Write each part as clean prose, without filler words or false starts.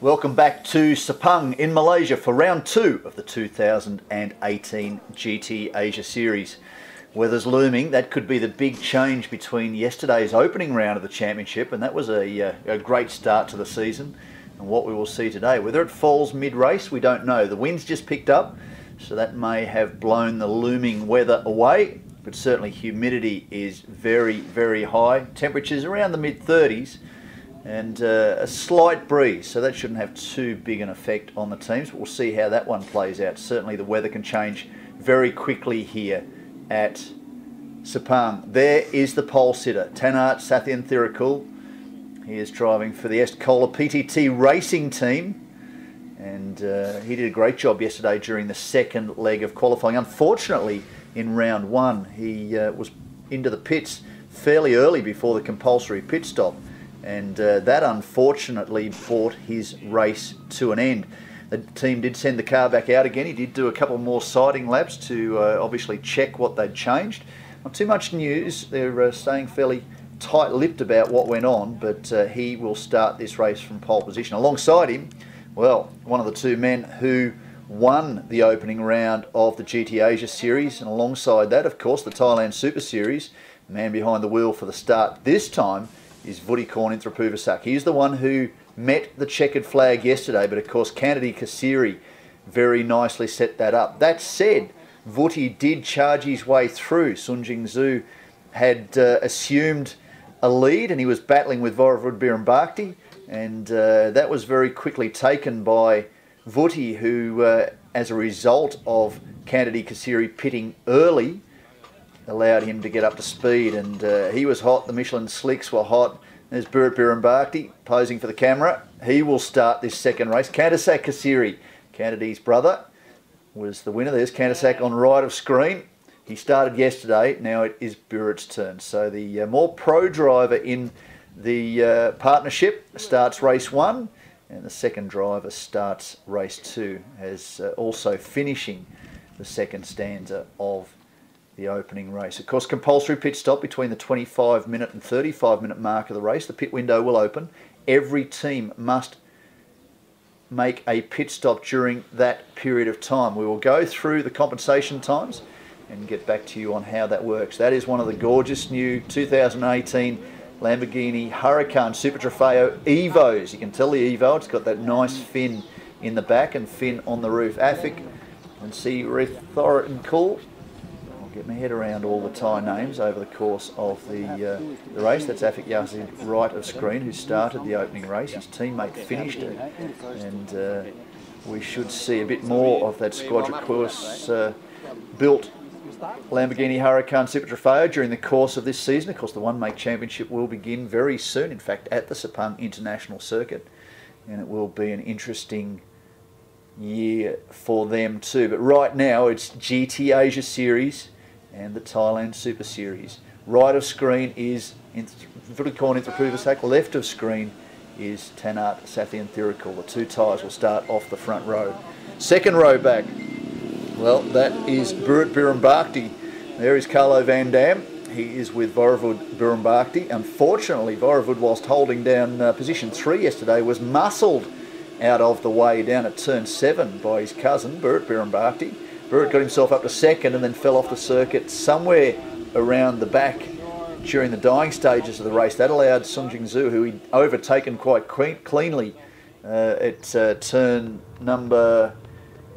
Welcome back to Seapng in Malaysia for round 2 of the 2018 GT Asia Series. Weather's looming. That could be the big change between yesterday's opening round of the championship, and that was a great start to the season, and what we will see today. Whether it falls mid-race, we don't know. The wind's just picked up, so that may have blown the looming weather away, but certainly humidity is very, very high. Temperatures around the mid-30s. And a slight breeze, so that shouldn't have too big an effect on the teams, but we'll see how that one plays out. Certainly the weather can change very quickly here at Seapng. There is the pole sitter, Tanart Sathian Thirikul. He is driving for the Estcola PTT racing team, and he did a great job yesterday during the second leg of qualifying. Unfortunately, in round 1, he was into the pits fairly early before the compulsory pit stop, and that unfortunately brought his race to an end. The team did send the car back out again. He did do a couple more sighting laps to obviously check what they'd changed. Not too much news. They're staying fairly tight-lipped about what went on, but he will start this race from pole position. Alongside him, well, one of the two men who won the opening round of the GT Asia Series, and alongside that, of course, the Thailand Super Series. The man behind the wheel for the start this time is Vutikon Inthrapuvasak. He's the one who met the checkered flag yesterday, but of course Kennedy Kasiri very nicely set that up. That said, Vuti did charge his way through. Sunjing Zhu had assumed a lead, and he was battling with Voravud Birambakti, and that was very quickly taken by Vuti, who as a result of Kennedy Kasiri pitting early, allowed him to get up to speed, and he was hot. The Michelin slicks were hot. There's Burit Birambakti posing for the camera. He will start this second race. Kandasak Kasiri, Kandi's brother, was the winner. There's Kandasak on right of screen. He started yesterday. Now it is Burit's turn. So the more pro driver in the partnership starts race 1, and the second driver starts race 2, as also finishing the second stanza of the opening race. Of course, compulsory pit stop between the 25-minute and 35-minute mark of the race. The pit window will open. Every team must make a pit stop during that period of time. We will go through the compensation times and get back to you on how that works. That is one of the gorgeous new 2018 Lamborghini Huracan Super Trofeo Evos. You can tell the Evo, it's got that nice fin in the back and fin on the roof. Afik and see Rithorinkul. Get my head around all the Thai names over the course of the race. That's Afik Yazid right of screen, who started the opening race. His teammate finished it, and we should see a bit more of that Squadra course built Lamborghini Huracan Super Trofeo during the course of this season. Of course, the One Make Championship will begin very soon, in fact, at the Seapng International Circuit, and it will be an interesting year for them too. But right now, it's GT Asia Series and the Thailand Super Series. Right of screen is Vutikon Inthrapuvasak. Left of screen is Tanart Sathian Thirikul. The two Thais will start off the front row. Second row back, well, that is Burit Birambakti. There is Carlo Van Dam. He is with Voravud Birambakti. Unfortunately, Voravud, whilst holding down position 3 yesterday, was muscled out of the way down at turn 7 by his cousin, Burit Birambakti. Burit got himself up to second and then fell off the circuit somewhere around the back during the dying stages of the race. That allowed Sunjing Zhu, who he'd overtaken quite cleanly at turn number,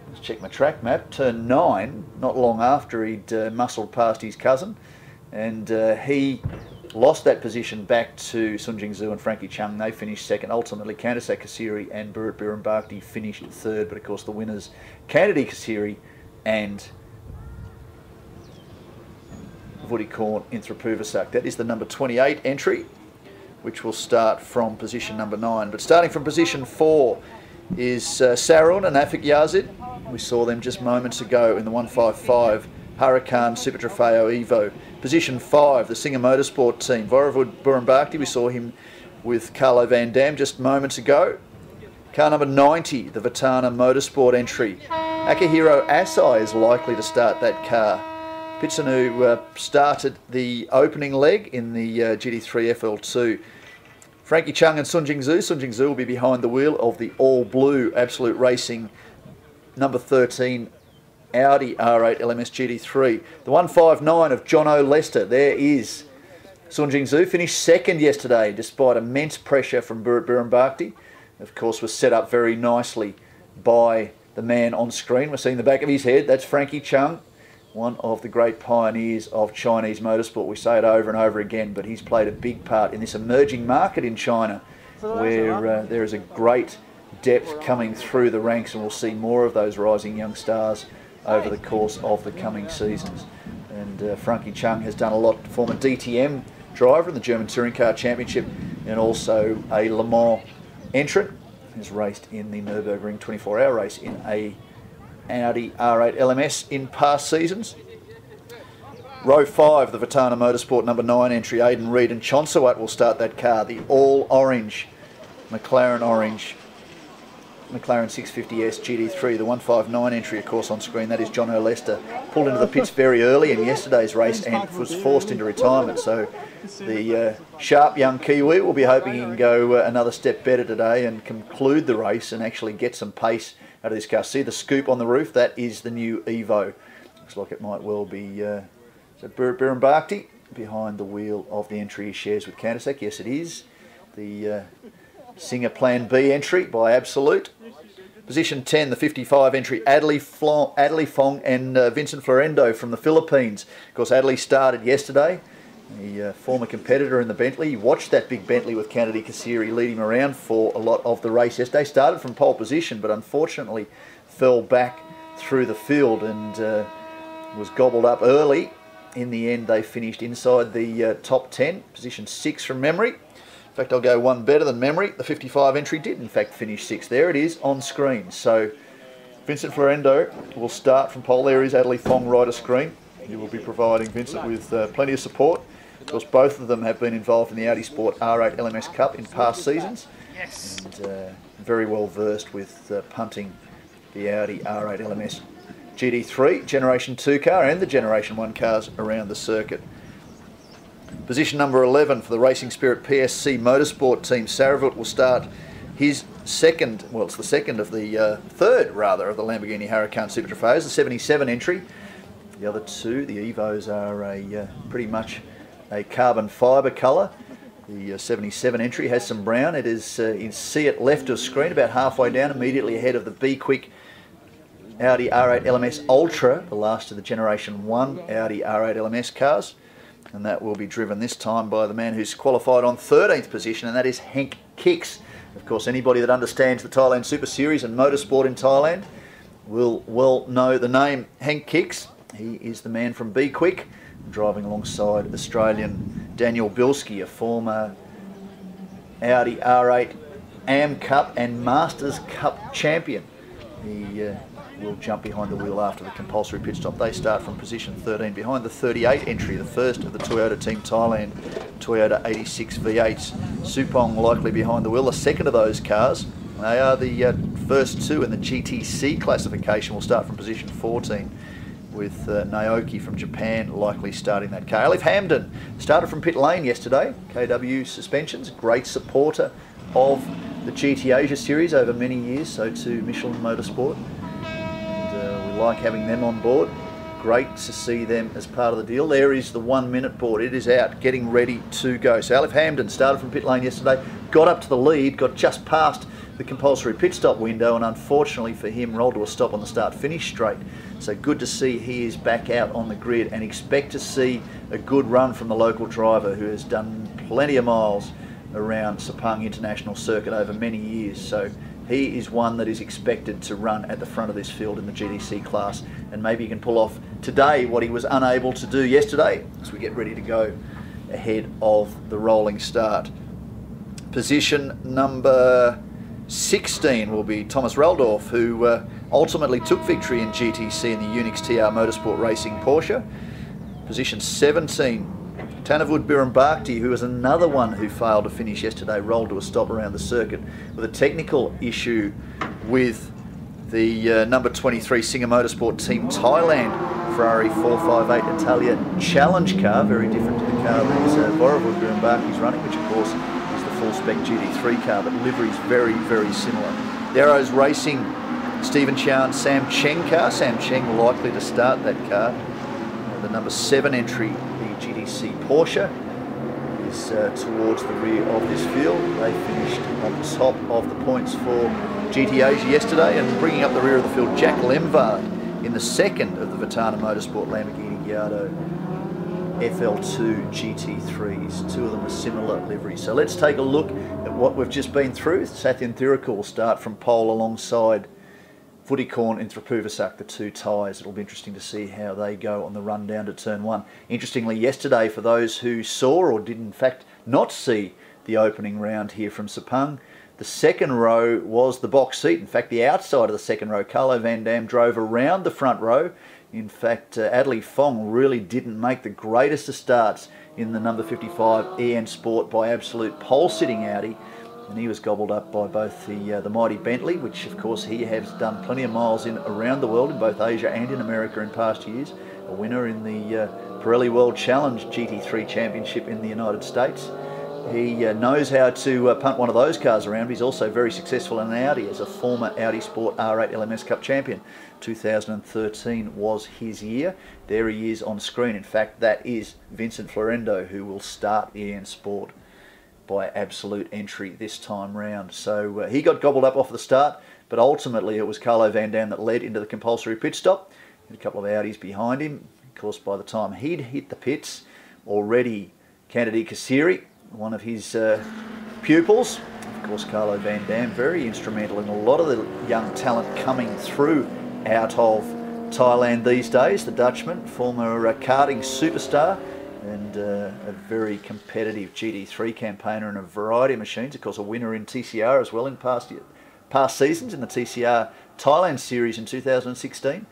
let's check my track map, turn 9, not long after he'd muscled past his cousin, and he lost that position back to Sunjing Zhu and Frankie Chung. They finished second. Ultimately, Kandasak Kasiri and Burit Birambakti finished third, but of course the winners, Kennedy Kasiri and Vutikon Inthrapuvasak. That is the number 28 entry, which will start from position number 9. But starting from position 4 is Sarun and Afik Yazid. We saw them just moments ago in the 155 Huracan Super Trofeo Evo. Position 5, the Singer Motorsport team. Voravud Birambakti, we saw him with Carlo Van Dam just moments ago. Car number 90, the Vitana Motorsport entry. Akihiro Asai is likely to start that car. Pitsanu started the opening leg in the GT3 FL2 Frankie Chung and Sun Jingzhou. Sun Jingzhou will be behind the wheel of the all-blue Absolute Racing number 13 Audi R8 LMS GT3. The 159 of John O'Lester. There is Sun Jingzhou. Finished second yesterday despite immense pressure from Birambakti. Of course, was set up very nicely by the man on screen. We're seeing the back of his head. That's Frankie Chung, one of the great pioneers of Chinese motorsport. We say it over and over again, but he's played a big part in this emerging market in China, where there is a great depth coming through the ranks, and we'll see more of those rising young stars over the course of the coming seasons. And Frankie Chung has done a lot, former DTM driver in the German Touring Car Championship, and also a Le Mans entrant. Has raced in the Nürburgring 24-hour race in a Audi R8 LMS in past seasons. Row 5, the Vitana Motorsport number 9 entry, Aidan Reid and Chonsawat will start that car. The all-orange McLaren 650S GT3, the 159 entry, of course, on screen. That is John O'Lester. Pulled into the pits very early in yesterday's race and was forced into retirement. So the sharp young Kiwi will be hoping he can go another step better today and conclude the race and actually get some pace out of this car. See the scoop on the roof? That is the new Evo. Looks like it might well be Birambakti behind the wheel of the entry he shares with Kantasek. Yes, it is. The Singer Plan B entry by Absolute. Position 10, the 55 entry, Adley Fong and Vincent Florendo from the Philippines. Of course, Adley started yesterday, the former competitor in the Bentley. He watched that big Bentley with Kennedy Kasiri lead him around for a lot of the race yesterday. Started from pole position, but unfortunately fell back through the field and was gobbled up early. In the end, they finished inside the top 10, position 6 from memory. In fact, I'll go one better than memory. The 55 entry did, in fact, finish 6th. There it is on screen. So Vincent Florendo will start from pole. There is Adley Fong right of screen. He will be providing Vincent with plenty of support. Of course, both of them have been involved in the Audi Sport R8 LMS Cup in past seasons. And very well versed with punting the Audi R8 LMS GT3, Generation 2 car, and the Generation 1 cars around the circuit. Position number 11 for the Racing Spirit PSC Motorsport team. Saravut will start his second, well, it's the second of the third, rather, of the Lamborghini Huracan Super Trofeos, the 77 entry. The other two, the Evos, are pretty much a carbon fibre colour. The 77 entry has some brown. It is in C at left of screen, about halfway down, immediately ahead of the Be Quick Audi R8 LMS Ultra, the last of the Generation 1 Audi R8 LMS cars. And that will be driven this time by the man who's qualified on 13th position, and that is Henk Kicks. Of course, anybody that understands the Thailand Super Series and motorsport in Thailand will well know the name Henk Kicks. He is the man from Be Quick, driving alongside Australian Daniel Bilski, a former Audi R8 AM Cup and Masters Cup champion. He will jump behind the wheel after the compulsory pit stop. They start from position 13 behind the 38 entry, the first of the Toyota Team Thailand Toyota 86 V8s. Seapng likely behind the wheel, the second of those cars. They are the first two in the GTC classification. Will start from position 14 with Naoki from Japan likely starting that car. Alif Hamden started from pit lane yesterday. KW Suspensions, great supporter of the GT Asia Series over many years, so too Michelin Motorsport. We like having them on board. Great to see them as part of the deal. There is the 1 minute board. It is out, getting ready to go. So Alif Hamden started from pit lane yesterday, got up to the lead, got just past the compulsory pit stop window, and unfortunately for him, rolled to a stop on the start-finish straight. So good to see he is back out on the grid, and expect to see a good run from the local driver who has done plenty of miles around Seapng International Circuit over many years. So he is one that is expected to run at the front of this field in the GTC class, and maybe he can pull off today what he was unable to do yesterday as we get ready to go ahead of the rolling start. Position number 16 will be Thomas Raldorf, who ultimately took victory in GTC in the Unix TR Motorsport Racing Porsche. Position 17, Tanavud Birambakti, who was another one who failed to finish yesterday, rolled to a stop around the circuit with a technical issue with the number 23 Singer Motorsport Team Thailand Ferrari 458 Italia Challenge car, very different to the car that Borovud Birambakti is running, which of course is the full-spec GT3 car, but livery's very, very similar. The Arrows Racing Stephen Chow and Sam Cheng car. Sam Cheng likely to start that car. The number 7 entry, the GTC Porsche, is towards the rear of this field. They finished on the top of the points for GT Asia yesterday, and bringing up the rear of the field, Jack Lemvard in the second of the Vitana Motorsport Lamborghini Gallardo FL2 GT3s. Two of them are similar liveries. So let's take a look at what we've just been through. Sathyan Thirukul will start from pole alongside Vutikorn and Thrupuvasak, the two ties. It'll be interesting to see how they go on the run down to turn 1. Interestingly, yesterday, for those who saw or did in fact not see the opening round here from Seapng, the second row was the box seat. In fact, the outside of the second row, Carlo Van Dam drove around the front row. In fact, Adley Fong really didn't make the greatest of starts in the number 55 EN Sport by absolute pole-sitting Audi. And he was gobbled up by both the mighty Bentley, which of course he has done plenty of miles in around the world, in both Asia and in America in past years. A winner in the Pirelli World Challenge GT3 Championship in the United States. He knows how to punt one of those cars around, but he's also very successful in an Audi as a former Audi Sport R8 LMS Cup champion. 2013 was his year. There he is on screen. In fact, that is Vincent Florendo, who will start EN Sport by absolute entry this time round. So he got gobbled up off the start, but ultimately it was Carlo Van Dam that led into the compulsory pit stop. Had a couple of Audis behind him. Of course, by the time he'd hit the pits, already Kennedy Kasiri, one of his pupils, of course Carlo Van Dam, very instrumental in a lot of the young talent coming through out of Thailand these days. The Dutchman, former karting superstar, and a very competitive GT3 campaigner in a variety of machines. Of course, a winner in TCR as well in past seasons in the TCR Thailand series in 2016.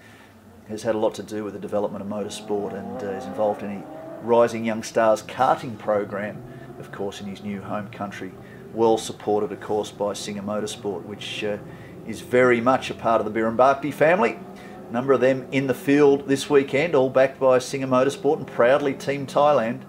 Has had a lot to do with the development of motorsport, and is involved in a Rising Young Stars karting program, of course, in his new home country. Well supported, of course, by Singer Motorsport, which is very much a part of the Birambakti family. A number of them in the field this weekend, all backed by Singer Motorsport and proudly Team Thailand.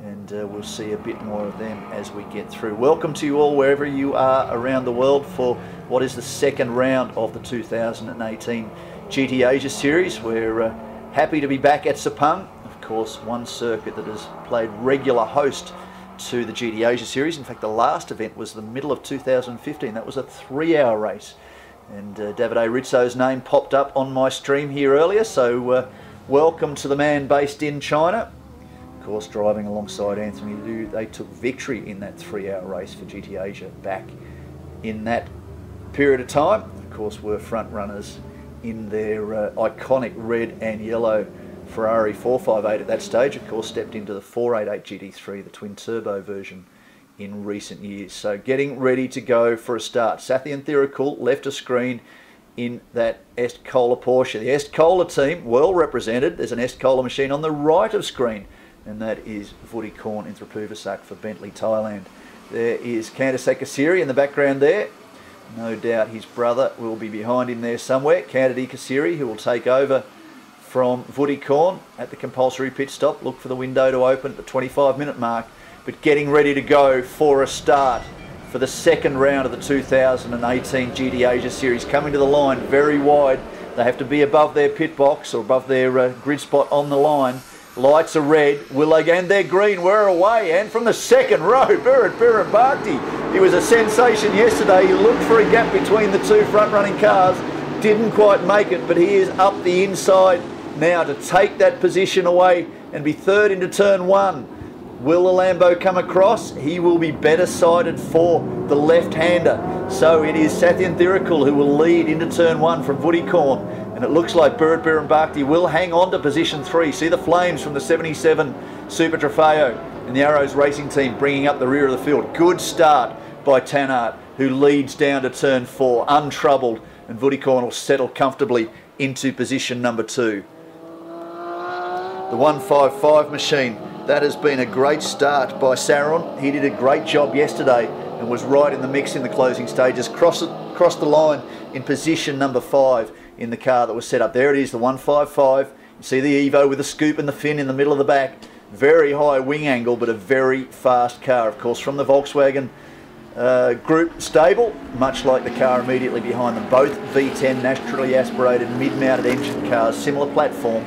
And we'll see a bit more of them as we get through. Welcome to you all wherever you are around the world for what is the second round of the 2018 GT Asia Series. We're happy to be back at Seapng. Of course, one circuit that has played regular host to the GT Asia Series. In fact, the last event was the middle of 2015. That was a 3-hour race. And Davide Rizzo's name popped up on my stream here earlier, so welcome to the man based in China. Of course, driving alongside Anthony Liu, they took victory in that 3-hour race for GT Asia back in that period of time. Of course, were front runners in their iconic red and yellow Ferrari 458 at that stage. Of course, stepped into the 488 GT3, the twin turbo version, in recent years. So getting ready to go for a start. Sathyan Thirukul left a screen in that Est-Cola Porsche. The Est-Cola team, well represented. There's an Est-Cola machine on the right of screen, and that is Vutikorn and Thrupuvasak for Bentley Thailand. There is Kandasek Kasiri in the background there. No doubt his brother will be behind him there somewhere. Kennedy Kasiri, who will take over from Vutikorn at the compulsory pit stop. Look for the window to open at the 25-minute mark. But getting ready to go for a start for the second round of the 2018 GT Asia Series. Coming to the line very wide. They have to be above their pit box or above their grid spot on the line. Lights are red. Will they go? And they're green. We're away. And from the second row, Birambakti. He was a sensation yesterday. He looked for a gap between the two front-running cars. Didn't quite make it, but he is up the inside now to take that position away and be third into turn 1. Will the Lambo come across? He will be better sided for the left-hander. So it is Sathyan Thirukul who will lead into turn 1 from Vutikorn. And it looks like Birambakti will hang on to position 3. See the flames from the 77 Super Trofeo and the Arrows Racing team bringing up the rear of the field. Good start by Tanart, who leads down to turn 4, untroubled. And Vutikorn will settle comfortably into position number 2. The 155 machine. That has been a great start by Saron. He did a great job yesterday and was right in the mix in the closing stages. Crossed the line in position number 5 in the car that was set up. There it is, the 155. You see the Evo with the scoop and the fin in the middle of the back. Very high wing angle, but a very fast car. Of course, from the Volkswagen Group stable, much like the car immediately behind them. Both V10 naturally aspirated mid-mounted engine cars, similar platform,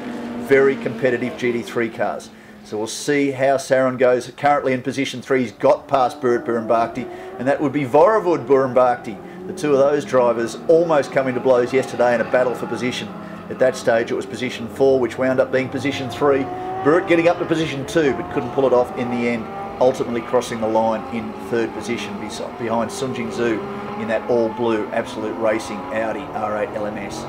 very competitive GT3 cars. So we'll see how Saron goes. Currently in position 3, he's got past Burit Burimbakti, and that would be Vorovud Burimbakti. The two of those drivers almost coming to blows yesterday in a battle for position. At that stage it was position 4, which wound up being position 3. Burit getting up to position 2, but couldn't pull it off in the end, ultimately crossing the line in 3rd position behind Seapng in that all-blue Absolute Racing Audi R8 LMS.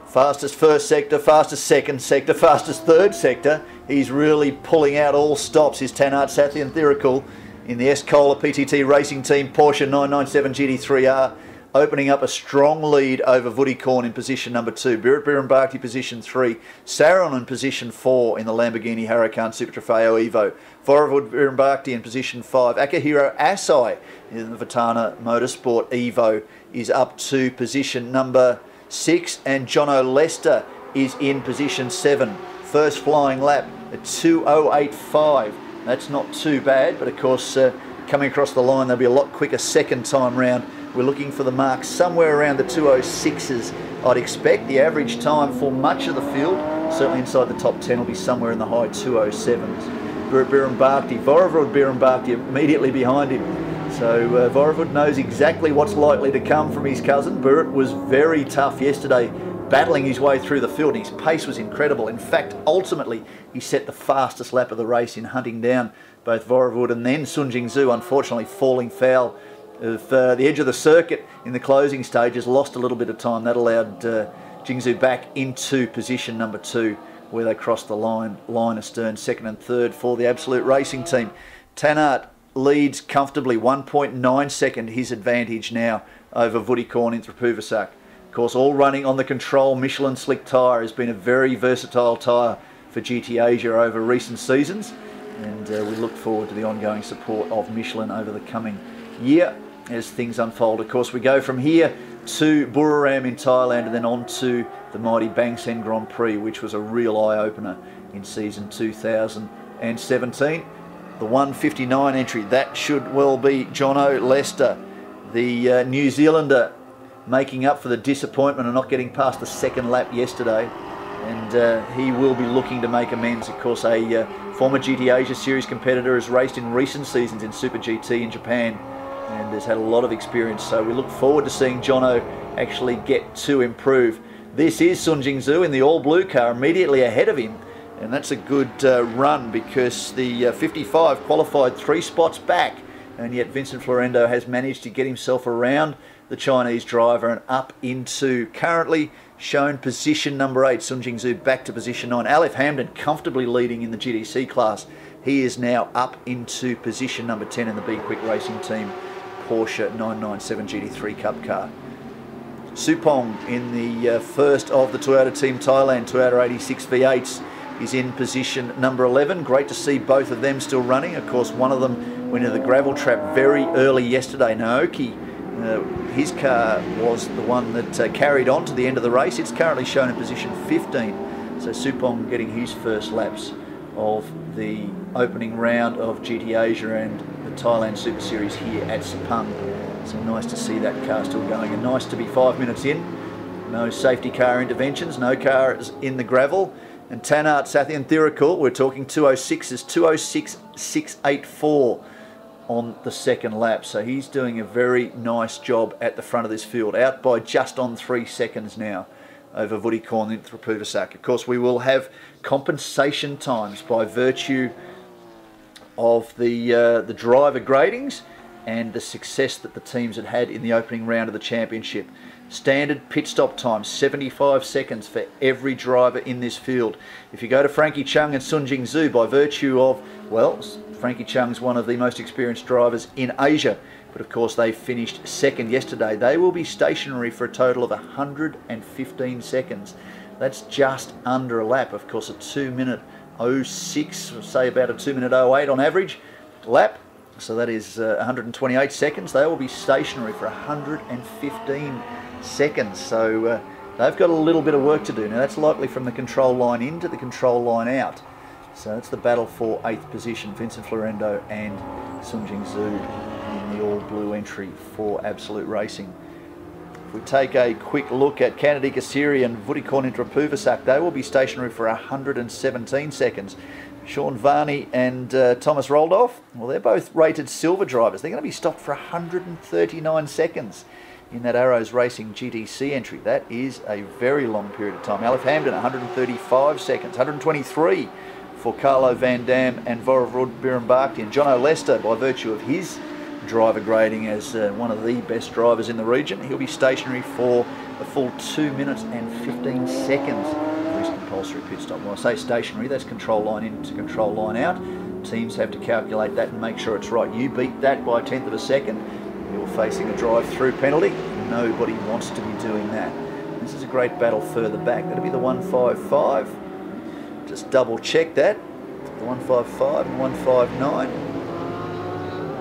Fastest first sector, fastest second sector, fastest third sector. He's really pulling out all stops. Is Tanart Sathyanthirikul in the S-Cola PTT Racing Team Porsche 997 GT3R, opening up a strong lead over Vutikorn in position number 2. Burit Burimbakti position 3. Saron in position 4 in the Lamborghini Huracan Super Trofeo Evo. Vorovud Burimbakti in position 5. Akihiro Asai in the Vitana Motorsport Evo is up to position number 6, and Jono Lester is in position 7. First flying lap at 2:08.5. That's not too bad, but of course coming across the line they'll be a lot quicker second time round. We're looking for the mark somewhere around the 2:06s, I'd expect. The average time for much of the field, certainly inside the top 10, will be somewhere in the high 2:07s. Burit Burimbakti, Vorovud Burimbakti immediately behind him. So Vorovud knows exactly what's likely to come from his cousin. Burit was very tough yesterday, battling his way through the field. His pace was incredible. In fact, ultimately, he set the fastest lap of the race in hunting down both Vorovud and then Seapng2018, unfortunately falling foul of the edge of the circuit in the closing stages, lost a little bit of time. That allowed Jingzhou back into position number 2, where they crossed the line astern, 2nd and 3rd for the Absolute Racing Team. Tanart leads comfortably, 1.9 second his advantage now over Vutikorn in Trpuvasak. Of course, all running on the Control Michelin Slick tyre. Has been a very versatile tyre for GT Asia over recent seasons, and we look forward to the ongoing support of Michelin over the coming year as things unfold. Of course, we go from here to Buriram in Thailand and then on to the mighty Bang Sen Grand Prix, which was a real eye-opener in season 2017. The 1:59 entry, that should well be Jono Lester, the New Zealander, making up for the disappointment of not getting past the 2nd lap yesterday, and he will be looking to make amends. Of course, a former GT Asia Series competitor, has raced in recent seasons in Super GT in Japan and has had a lot of experience, so we look forward to seeing Jono actually get to improve. This is Seapng2018 in the all-blue car, immediately ahead of him. And that's a good run, because the 55 qualified 3 spots back, and yet Vincent Florendo has managed to get himself around the Chinese driver and up into currently shown position number 8. Seapng2018 back to position 9. Aleph Hamden comfortably leading in the GDC class. He is now up into position number 10 in the Be Quick Racing Team Porsche 997 GT3 Cup car. Seapng in the first of the Toyota Team Thailand Toyota 86 V8s is in position number 11. Great to see both of them still running. Of course, one of them went into the gravel trap very early yesterday. Naoki, his car was the one that carried on to the end of the race. It's currently shown in position 15. So Seapng getting his first laps of the opening round of GT Asia and the Thailand Super Series here at Seapng. So nice to see that car still going, and nice to be 5 minutes in. No safety car interventions, no cars in the gravel. And Tanart Sathyanthirikul, we're talking 2:06s, 2:06.684 on the 2nd lap. So he's doing a very nice job at the front of this field, out by just on 3 seconds now over Vutikorn in Trpuvasak. Of course, we will have compensation times by virtue of the driver gradings and the success that the teams had in the opening round of the championship. Standard pit stop time, 75 seconds for every driver in this field. If you go to Frankie Chung and Seapng2018, by virtue of, well, Frankie Chung's one of the most experienced drivers in Asia, but of course they finished 2nd yesterday. They will be stationary for a total of 115 seconds. That's just under a lap. Of course, a 2-minute 06, say about a 2-minute 08 on average lap. So that is 128 seconds. They will be stationary for 115 seconds. So they've got a little bit of work to do. Now that's likely from the control line in to the control line out. So it's the battle for 8th position. Vincent Florendo and Seapng in the all-blue entry for Absolute Racing. If we take a quick look at Kanadika Siri and Vudikorn Intrapuvasak, they will be stationary for 117 seconds. Sean Varney and Thomas Roldorf, well, they're both rated silver drivers. They're going to be stopped for 139 seconds in that Arrows Racing GTC entry. That is a very long period of time. Aleph Hamden, 135 seconds, 123 for Carlo Van Dam and Voravrud Birambakti. And Jono Lester, by virtue of his driver grading as one of the best drivers in the region, he'll be stationary for a full 2 minutes and 15 seconds for his compulsory pit stop. When I say stationary, that's control line in to control line out. Teams have to calculate that and make sure it's right. You beat that by 1/10 of a second, you're facing a drive-through penalty. Nobody wants to be doing that. This is a great battle further back. That'll be the 155. Just double check that. The 155 and 159.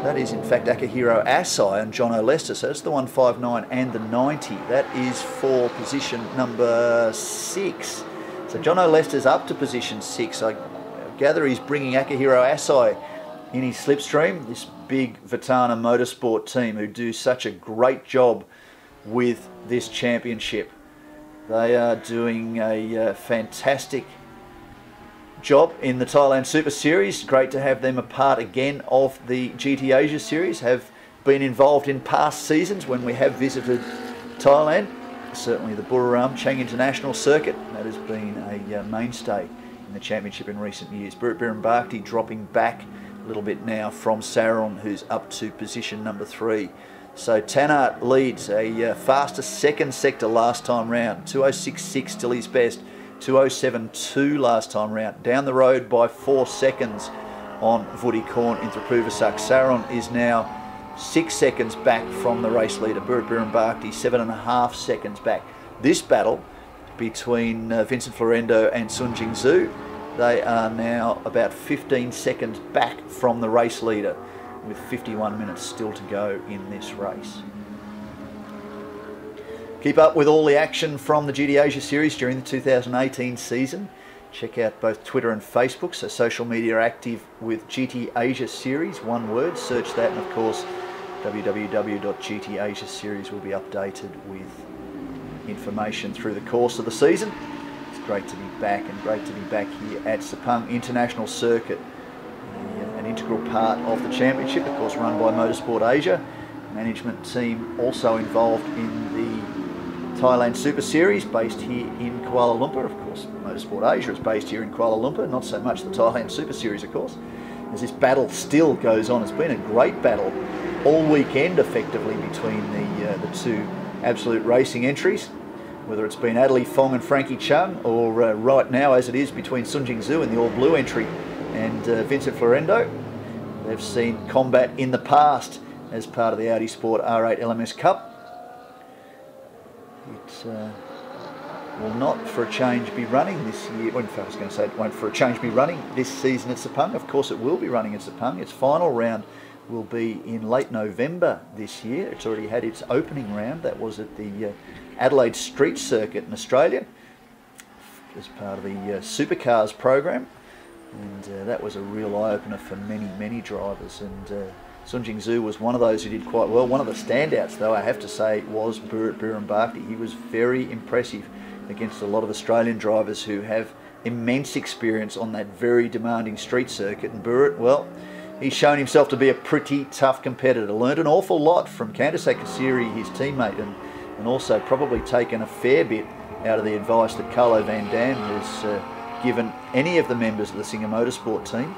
That is in fact Akihiro Asai and Jono Lester. So it's the 159 and the 90. That is for position number 6. So Jono Lester's up to position 6. I gather he's bringing Akihiro Asai in his slipstream. This big Vitana Motorsport team who do such a great job with this championship. They are doing a fantastic job in the Thailand Super Series. Great to have them a part again of the GT Asia Series. Have been involved in past seasons when we have visited Thailand. Certainly the Buriram Chang International Circuit, that has been a mainstay in the championship in recent years. Burit Birambakti dropping back a little bit now from Saron, who's up to position number 3. So Tanart leads a faster second sector last time round, 2:06.6 still his best. 2:07.2 last time round. Down the road by 4 seconds on Vudikorn Intrapuvasak. Saron is now 6 seconds back from the race leader. Burit Birambakti 7.5 seconds back. This battle between Vincent Florendo and Seapng 2018, they are now about 15 seconds back from the race leader with 51 minutes still to go in this race. Keep up with all the action from the GT Asia Series during the 2018 season. Check out both Twitter and Facebook, so social media are active with GT Asia Series, one word, search that, and of course www.gtasiaseries will be updated with information through the course of the season. It's great to be back, and great to be back here at Seapng International Circuit, an integral part of the championship, of course run by Motorsport Asia. Management team also involved in the Thailand Super Series, based here in Kuala Lumpur. Of course, Motorsport Asia is based here in Kuala Lumpur, not so much the Thailand Super Series, of course, as this battle still goes on. It's been a great battle all weekend, effectively, between the two Absolute Racing entries, whether it's been Adelie Fong and Frankie Chung, or right now, as it is, between Seapng 2018 and the all-blue entry and Vincent Florendo. They've seen combat in the past as part of the Audi Sport R8 LMS Cup. It will not, for a change, be running this year. Well, in fact, I was going to say it won't, for a change, be running this season at Seapng. Of course, it will be running at Seapng. Its final round will be in late November this year. It's already had its opening round. That was at the Adelaide Street Circuit in Australia as part of the Supercars program. And that was a real eye-opener for many, many drivers. And Seapng 2018 was one of those who did quite well. One of the standouts, though, I have to say, was Burit Birambakti. He was very impressive against a lot of Australian drivers who have immense experience on that very demanding street circuit. And Burit, well, he's shown himself to be a pretty tough competitor. Learned an awful lot from Candace Kasiri, his teammate, and also probably taken a fair bit out of the advice that Carlo Van Dam has given any of the members of the Singer Motorsport team.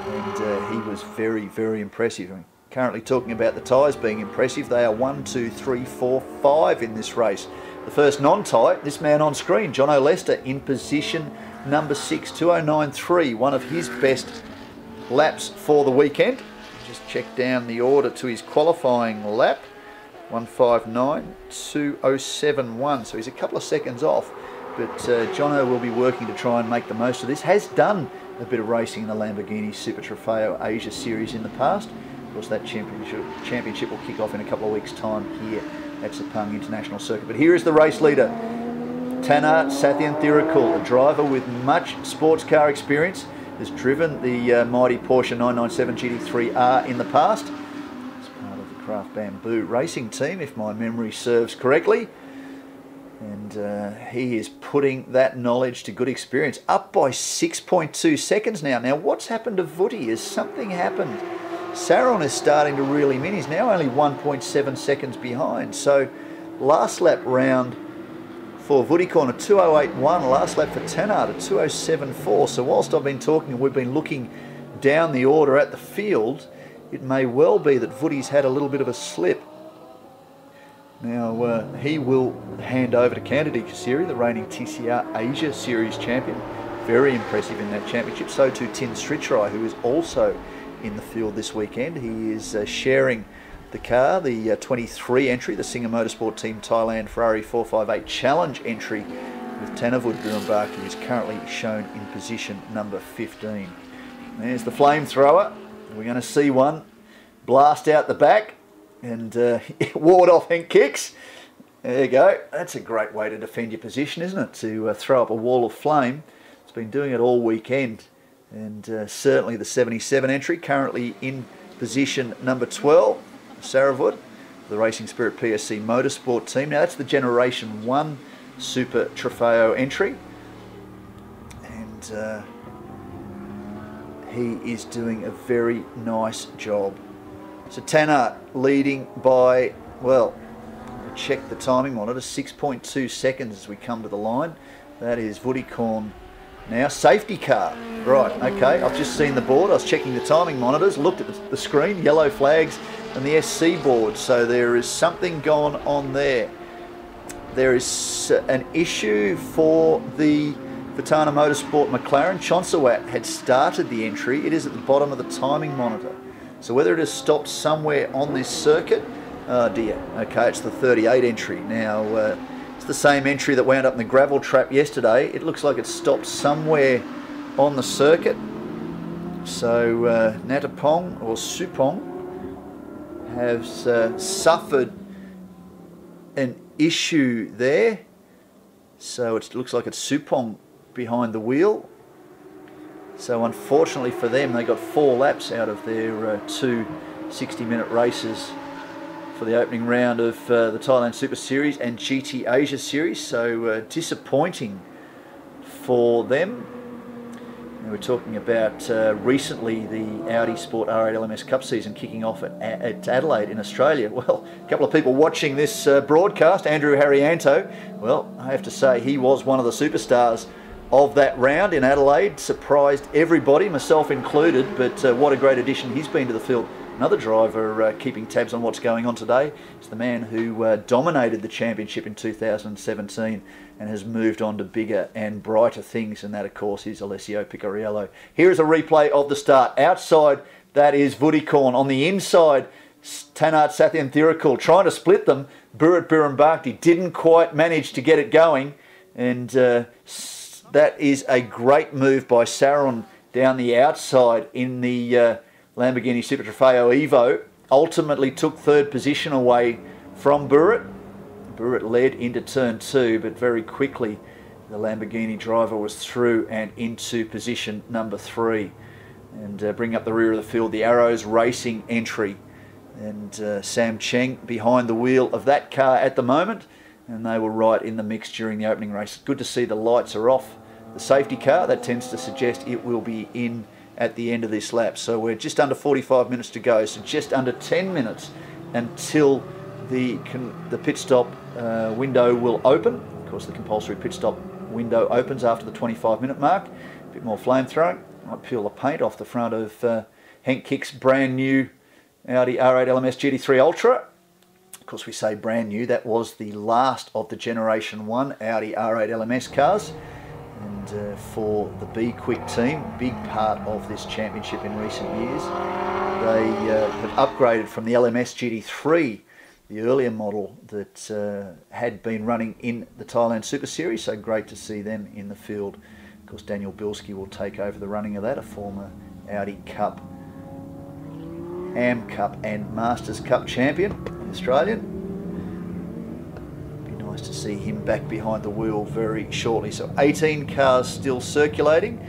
And he was very, very impressive. I mean, currently talking about the tyres being impressive, they are 1, 2, 3, 4, 5 in this race. The first non-tie, this man on screen, Jono Lester, in position number 6, 2:09.3, one of his best laps for the weekend. Just check down the order to his qualifying lap, 1:59.207.1, so he's a couple of seconds off, but Jono will be working to try and make the most of this. Has done a bit of racing in the Lamborghini Super Trofeo Asia Series in the past. Of course, that championship will kick off in a couple of weeks' time here at Seapng International Circuit. But here is the race leader, Tanart Sathian Thirukul, a driver with much sports car experience, has driven the mighty Porsche 997 GT3R in the past. It's part of the Craft Bamboo racing team, if my memory serves correctly. And he is putting that knowledge to good experience. Up by 6.2 seconds now. Now, what's happened to Vooty? Has something happened? Saron is starting to reel him in. He's now only 1.7 seconds behind. So, last lap round for Vootycorn at 2:08.1. Last lap for Tannard at 2:07.4. So, whilst I've been talking and we've been looking down the order at the field, it may well be that Vooty's had a little bit of a slip. Now, he will hand over to Kennedy Kasiri, the reigning TCR Asia Series champion. Very impressive in that championship. So too Tin Stricherai, who is also in the field this weekend. He is sharing the car, the 23 entry, the Singer Motorsport Team Thailand Ferrari 458 Challenge entry with Tanavud Birambaki, who's currently shown in position number 15. There's the flamethrower. We're going to see one blast out the back and ward off Henk Kicks. There you go. That's a great way to defend your position, isn't it? To throw up a wall of flame. It's been doing it all weekend. And certainly the 77 entry, currently in position number 12, Saravud, the Racing Spirit PSC Motorsport team. Now that's the Generation 1 Super Trofeo entry. And he is doing a very nice job. So Tannard leading by, well, check the timing monitor, 6.2 seconds as we come to the line. That is Vootycorn now. Safety car. Right, okay, I've just seen the board. I was checking the timing monitors, looked at the screen, yellow flags and the SC board. So there is something going on there. There is an issue for the Vitana Motorsport McLaren. Chonsawat had started the entry. It is at the bottom of the timing monitor. So whether it has stopped somewhere on this circuit, oh dear, okay, it's the 38 entry. Now, it's the same entry that wound up in the gravel trap yesterday. It looks like it's stopped somewhere on the circuit. So Natapong or Seapng has suffered an issue there. So it looks like it's Seapng behind the wheel. So unfortunately for them, they got 4 laps out of their 2 60-minute races for the opening round of the Thailand Super Series and GT Asia Series. So disappointing for them. And we're talking about recently the Audi Sport R8 LMS Cup season kicking off at Adelaide in Australia. Well, a couple of people watching this broadcast, Andrew Harrianto, well, I have to say he was one of the superstars of that round in Adelaide. Surprised everybody, myself included, but what a great addition he's been to the field. Another driver keeping tabs on what's going on today is the man who dominated the championship in 2017 and has moved on to bigger and brighter things, and that of course is Alessio Picariello. Here is a replay of the start. Outside, that is Vootycorn. On the inside, Tannard Sathian Thirikul trying to split them. Burat Birambakti didn't quite manage to get it going, and that is a great move by Saron down the outside in the Lamborghini Super Trofeo Evo. Ultimately took 3rd position away from Burat. Burat led into turn 2, but very quickly the Lamborghini driver was through and into position number 3. And bring up the rear of the field, the Arrows Racing entry. And Sam Cheng behind the wheel of that car at the moment. And they were right in the mix during the opening race. Good to see the lights are off the safety car. That tends to suggest it will be in at the end of this lap. So we're just under 45 minutes to go. So just under 10 minutes until the pit stop window will open. Of course, the compulsory pit stop window opens after the 25-minute mark. A bit more flame throwing. Might peel the paint off the front of Henk Kick's brand new Audi R8 LMS GT3 Ultra. Of course, we say brand new. That was the last of the Generation 1 Audi R8 LMS cars. And for the Be Quick team, big part of this championship in recent years. They have upgraded from the LMS GT3, the earlier model that had been running in the Thailand Super Series. So great to see them in the field. Of course, Daniel Bilski will take over the running of that, a former Audi Cup, Am Cup and Masters Cup champion, Australian. Be nice to see him back behind the wheel very shortly. So 18 cars still circulating.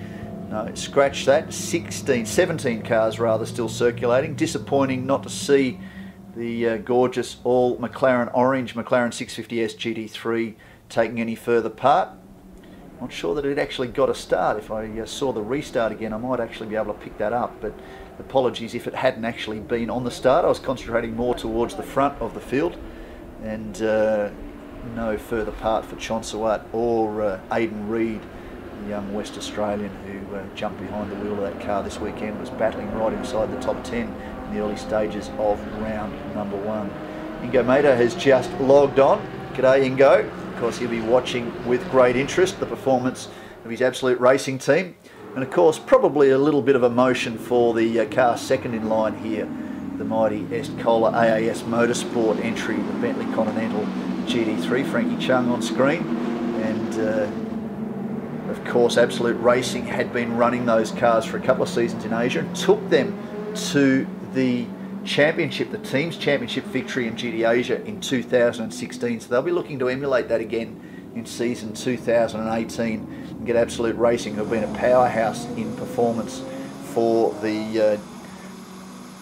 No, scratch that. 17 cars rather still circulating. Disappointing not to see the gorgeous all McLaren orange McLaren 650S GT3 taking any further part. Not sure that it actually got a start. If I saw the restart again, I might actually be able to pick that up, but apologies if it hadn't actually been on the start. I was concentrating more towards the front of the field, and no further part for Chonsawat or Aidan Reid, the young West Australian who jumped behind the wheel of that car this weekend, was battling right inside the top 10 in the early stages of round number 1. Ingo Mater has just logged on. G'day Ingo. Of course, he'll be watching with great interest the performance of his Absolute Racing team, and of course probably a little bit of emotion for the car second in line here, the mighty Estcola AAS Motorsport entry, the Bentley Continental GT3. Frankie Chung on screen, and of course Absolute Racing had been running those cars for a couple of seasons in Asia and took them to the championship, the team's championship victory in GT Asia in 2016, so they'll be looking to emulate that again in season 2018 and get Absolute Racing, who have been a powerhouse in performance for the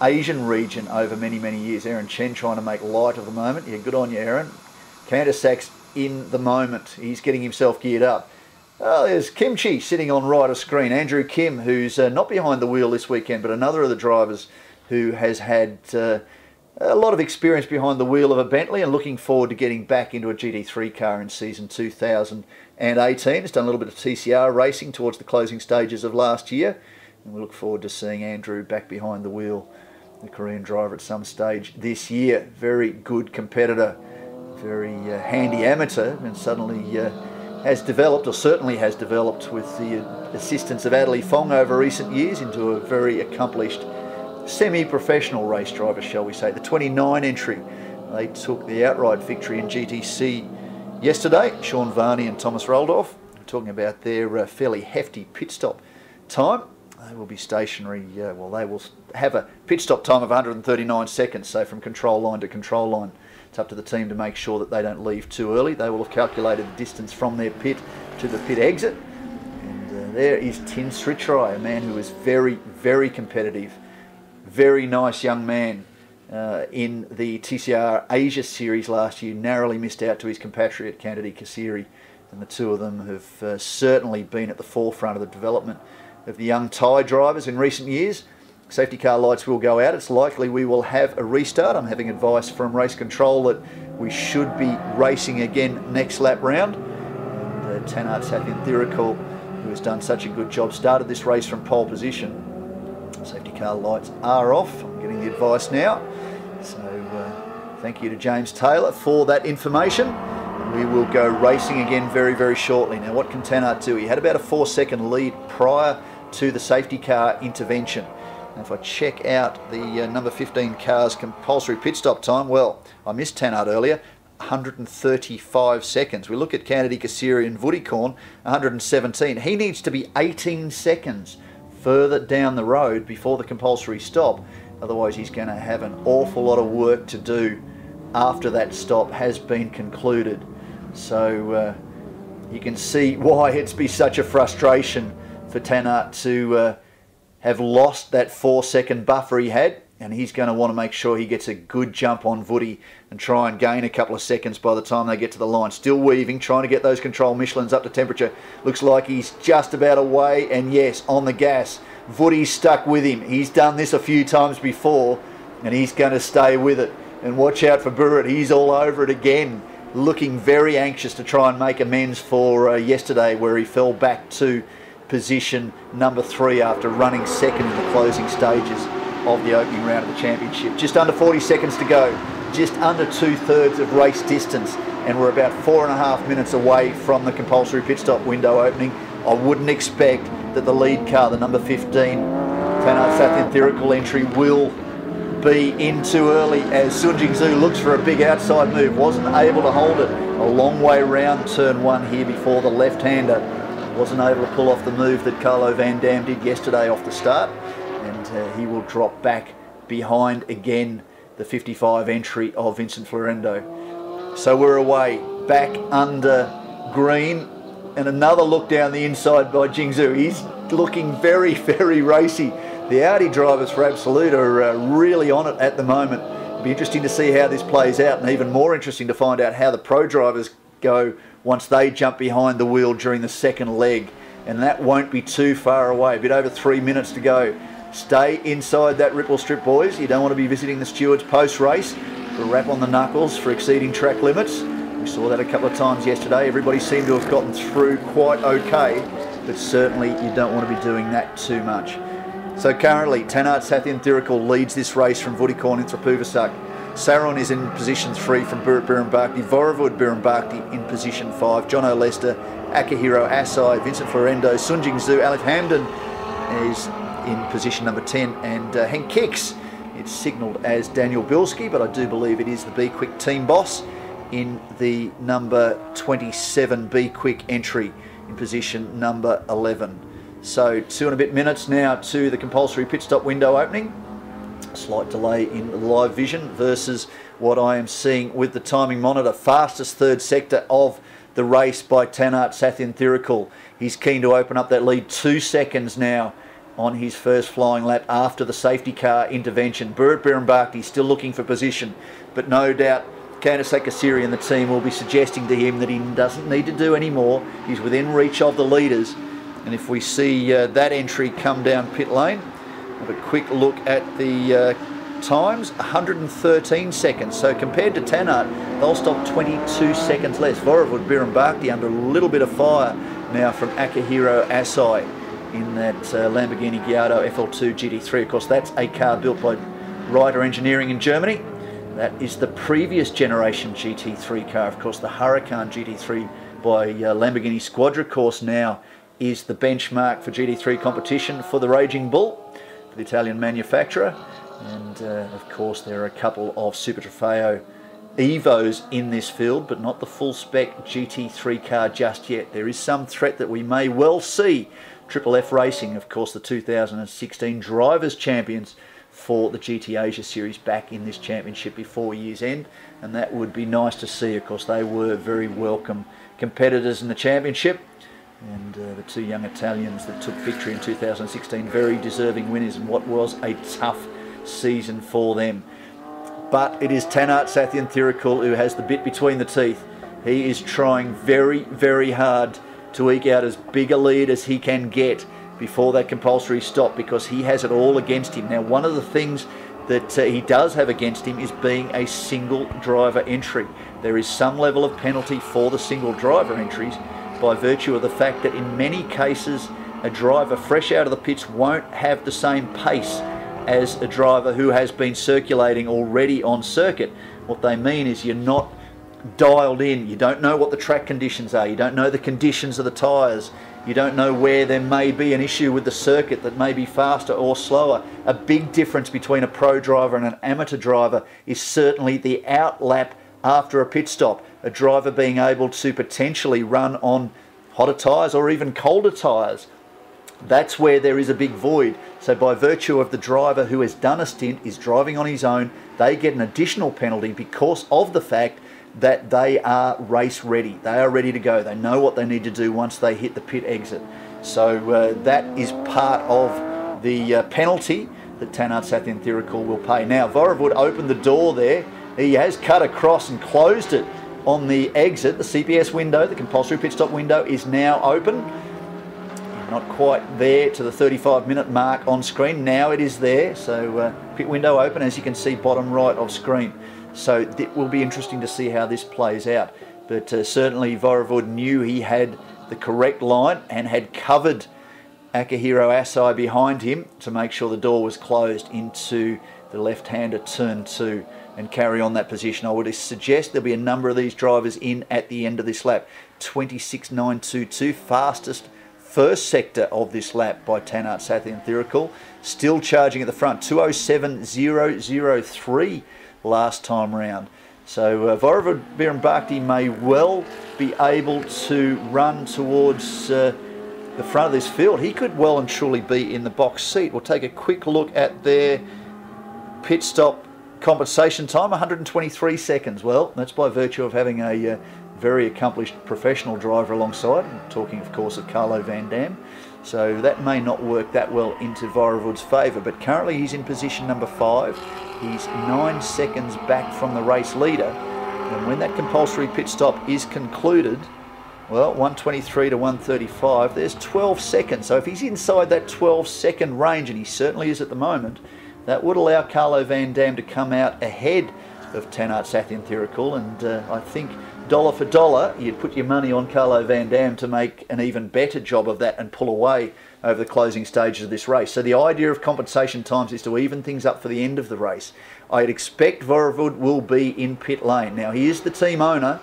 Asian region over many years. Aaron Chen trying to make light of the moment. Yeah, good on you, Aaron. Cantersack's in the moment. He's getting himself geared up. Oh, there's Kimchi sitting on right of screen. Andrew Kim, who's not behind the wheel this weekend, but another of the drivers who has had a lot of experience behind the wheel of a Bentley and looking forward to getting back into a GT3 car in season 2018. He's done a little bit of TCR racing towards the closing stages of last year, and we look forward to seeing Andrew back behind the wheel, the Korean driver, at some stage this year. Very good competitor, very handy amateur, and suddenly has developed, or certainly has developed with the assistance of Adley Fong over recent years, into a very accomplished semi-professional race driver, shall we say. The 29 entry, they took the outright victory in GTC yesterday. Sean Varney and Thomas Raldorf, talking about their fairly hefty pit stop time. They will be stationary, well, they will have a pit stop time of 139 seconds, so from control line to control line. It's up to the team to make sure that they don't leave too early. They will have calculated the distance from their pit to the pit exit. And there is Tin Srichai, a man who is very competitive. Very nice young man in the TCR Asia Series last year. Narrowly missed out to his compatriot Kennedy Kasiri, and the two of them have certainly been at the forefront of the development of the young Thai drivers in recent years. Safety car lights will go out. It's likely we will have a restart. I'm having advice from race control that we should be racing again next lap round. And Tanart Sathyanthirikul, who has done such a good job, started this race from pole position. Safety car lights are off. I'm getting the advice now. So thank you to James Taylor for that information. We will go racing again very shortly. Now, what can Tanart do? He had about a 4-second lead prior to the safety car intervention. And if I check out the number 15 car's compulsory pit stop time, well, I missed Tanart earlier, 135 seconds. We look at Kennedy Kasiri and Vudikorn, 117. He needs to be 18 seconds further down the road before the compulsory stop. Otherwise, he's going to have an awful lot of work to do after that stop has been concluded. So you can see why it's be such a frustration for Tanart to have lost that 4-second buffer he had, and he's going to want to make sure he gets a good jump on Vudi and try and gain a couple of seconds by the time they get to the line. Still weaving, trying to get those control Michelins up to temperature. Looks like he's just about away, and yes, on the gas. Vudi's stuck with him. He's done this a few times before, and he's going to stay with it. And watch out for Burrett. He's all over it again, looking very anxious to try and make amends for yesterday, where he fell back to position number 3 after running second in the closing stages of the opening round of the championship. Just under 40 seconds to go, just under 2/3 of race distance, and we're about 4.5 minutes away from the compulsory pit stop window opening. I wouldn't expect that the lead car, the number 15 Tanart Sathyanthirikul entry, will be in too early, as Sun Jingzhou looks for a big outside move. Wasn't able to hold it a long way round turn 1 here before the left-hander. Wasn't able to pull off the move that Carlo Van Dam did yesterday off the start, and he will drop back behind again the 55 entry of Vincent Florendo. So we're away, back under green, and another look down the inside by Jingzhou. He's looking very, very racy. The Audi drivers for Absolute are really on it at the moment. It'll be interesting to see how this plays out, and even more interesting to find out how the Pro drivers go once they jump behind the wheel during the second leg. And that won't be too far away. A bit over 3 minutes to go. Stay inside that ripple strip, boys. You don't want to be visiting the stewards post-race. A rap on the knuckles for exceeding track limits. We saw that a couple of times yesterday. Everybody seemed to have gotten through quite okay, but certainly you don't want to be doing that too much. So currently, Tanart Sathyanthirikul leads this race from Vudikorn in Trapuvasuk. Saron is in position 3 from Burit Birambakti. Voravud Birambakti in position 5. John O'Lester, Akihiro Asai, Vincent Florendo, Sunjing Zhu, Alif Hamdan is in position number 10, and Henk Kicks, it's signalled as Daniel Bilski, but I do believe it is the Be Quick team boss in the number 27 Be Quick entry in position number 11. So 2 and a bit minutes now to the compulsory pit stop window opening. Slight delay in the live vision versus what I am seeing with the timing monitor. Fastest third sector of the race by Tanart Sathyanthirikul. He's keen to open up that lead. 2 seconds now on his first flying lap after the safety car intervention. Burit Birambakti still looking for position, but no doubt Candace Akasiri and the team will be suggesting to him that he doesn't need to do any more. He's within reach of the leaders. And if we see that entry come down pit lane, have a quick look at the times, 113 seconds. So compared to Tanart, they'll stop 22 seconds less. Voravud Birambakti under a little bit of fire now from Akihiro Asai in that Lamborghini Gallardo FL2 GT3. Of course, that's a car built by Reiter Engineering in Germany. That is the previous generation GT3 car. Of course, the Huracan GT3 by Lamborghini Squadra Corse now is the benchmark for GT3 competition for the Raging Bull, for the Italian manufacturer. And of course, there are a couple of Super Trofeo Evos in this field, but not the full spec GT3 car just yet. There is some threat that we may well see Triple F Racing, of course, the 2016 Drivers' Champions for the GT Asia Series, back in this championship before year's end, and that would be nice to see. Of course, they were very welcome competitors in the championship, and the 2 young Italians that took victory in 2016, very deserving winners in what was a tough season for them. But it is Tanart Sathyanthirikul who has the bit between the teeth. He is trying very, very hard to eke out as big a lead as he can get before that compulsory stop, because he has it all against him. Now, one of the things that he does have against him is being a single driver entry. There is some level of penalty for the single driver entries by virtue of the fact that in many cases a driver fresh out of the pits won't have the same pace as a driver who has been circulating already on circuit. What they mean is you're not dialed in, you don't know what the track conditions are, you don't know the conditions of the tyres, you don't know where there may be an issue with the circuit that may be faster or slower. A big difference between a pro driver and an amateur driver is certainly the out lap after a pit stop. A driver being able to potentially run on hotter tyres or even colder tyres. That's where there is a big void. So by virtue of the driver who has done a stint is driving on his own, they get an additional penalty because of the fact that they are race ready. They are ready to go. They know what they need to do once they hit the pit exit. So that is part of the penalty that Tanart Sathyanthirikul will pay. Now, Voravud opened the door there. He has cut across and closed it on the exit. The CPS window, the compulsory pit stop window, is now open. Not quite there to the 35-minute mark on screen. Now it is there. So pit window open, as you can see, bottom right of screen. So it will be interesting to see how this plays out. But certainly Voravud knew he had the correct line and had covered Akihiro Asai behind him to make sure the door was closed into the left-hander turn 2 and carry on that position. I would suggest there'll be a number of these drivers in at the end of this lap. 26.922, fastest first sector of this lap by Tanart Sathyanthirikul. Still charging at the front, 207.003 last time round. So Voravud Birambakti may well be able to run towards the front of this field. He could well and truly be in the box seat. We'll take a quick look at their pit stop compensation time, 123 seconds. Well, that's by virtue of having a very accomplished professional driver alongside. I'm talking, of course, of Carlo Van Dam. So that may not work that well into Vorevood's favour, but currently he's in position number 5. He's 9 seconds back from the race leader. And when that compulsory pit stop is concluded, well, 123 to 135, there's 12 seconds. So if he's inside that 12-second range, and he certainly is at the moment, that would allow Carlo Van Dam to come out ahead of Tanart Sathyanthirikul, and I think dollar for dollar, you'd put your money on Carlo Van Dam to make an even better job of that and pull away over the closing stages of this race. So the idea of compensation times is to even things up for the end of the race. I'd expect Vorevood will be in pit lane. Now, he is the team owner.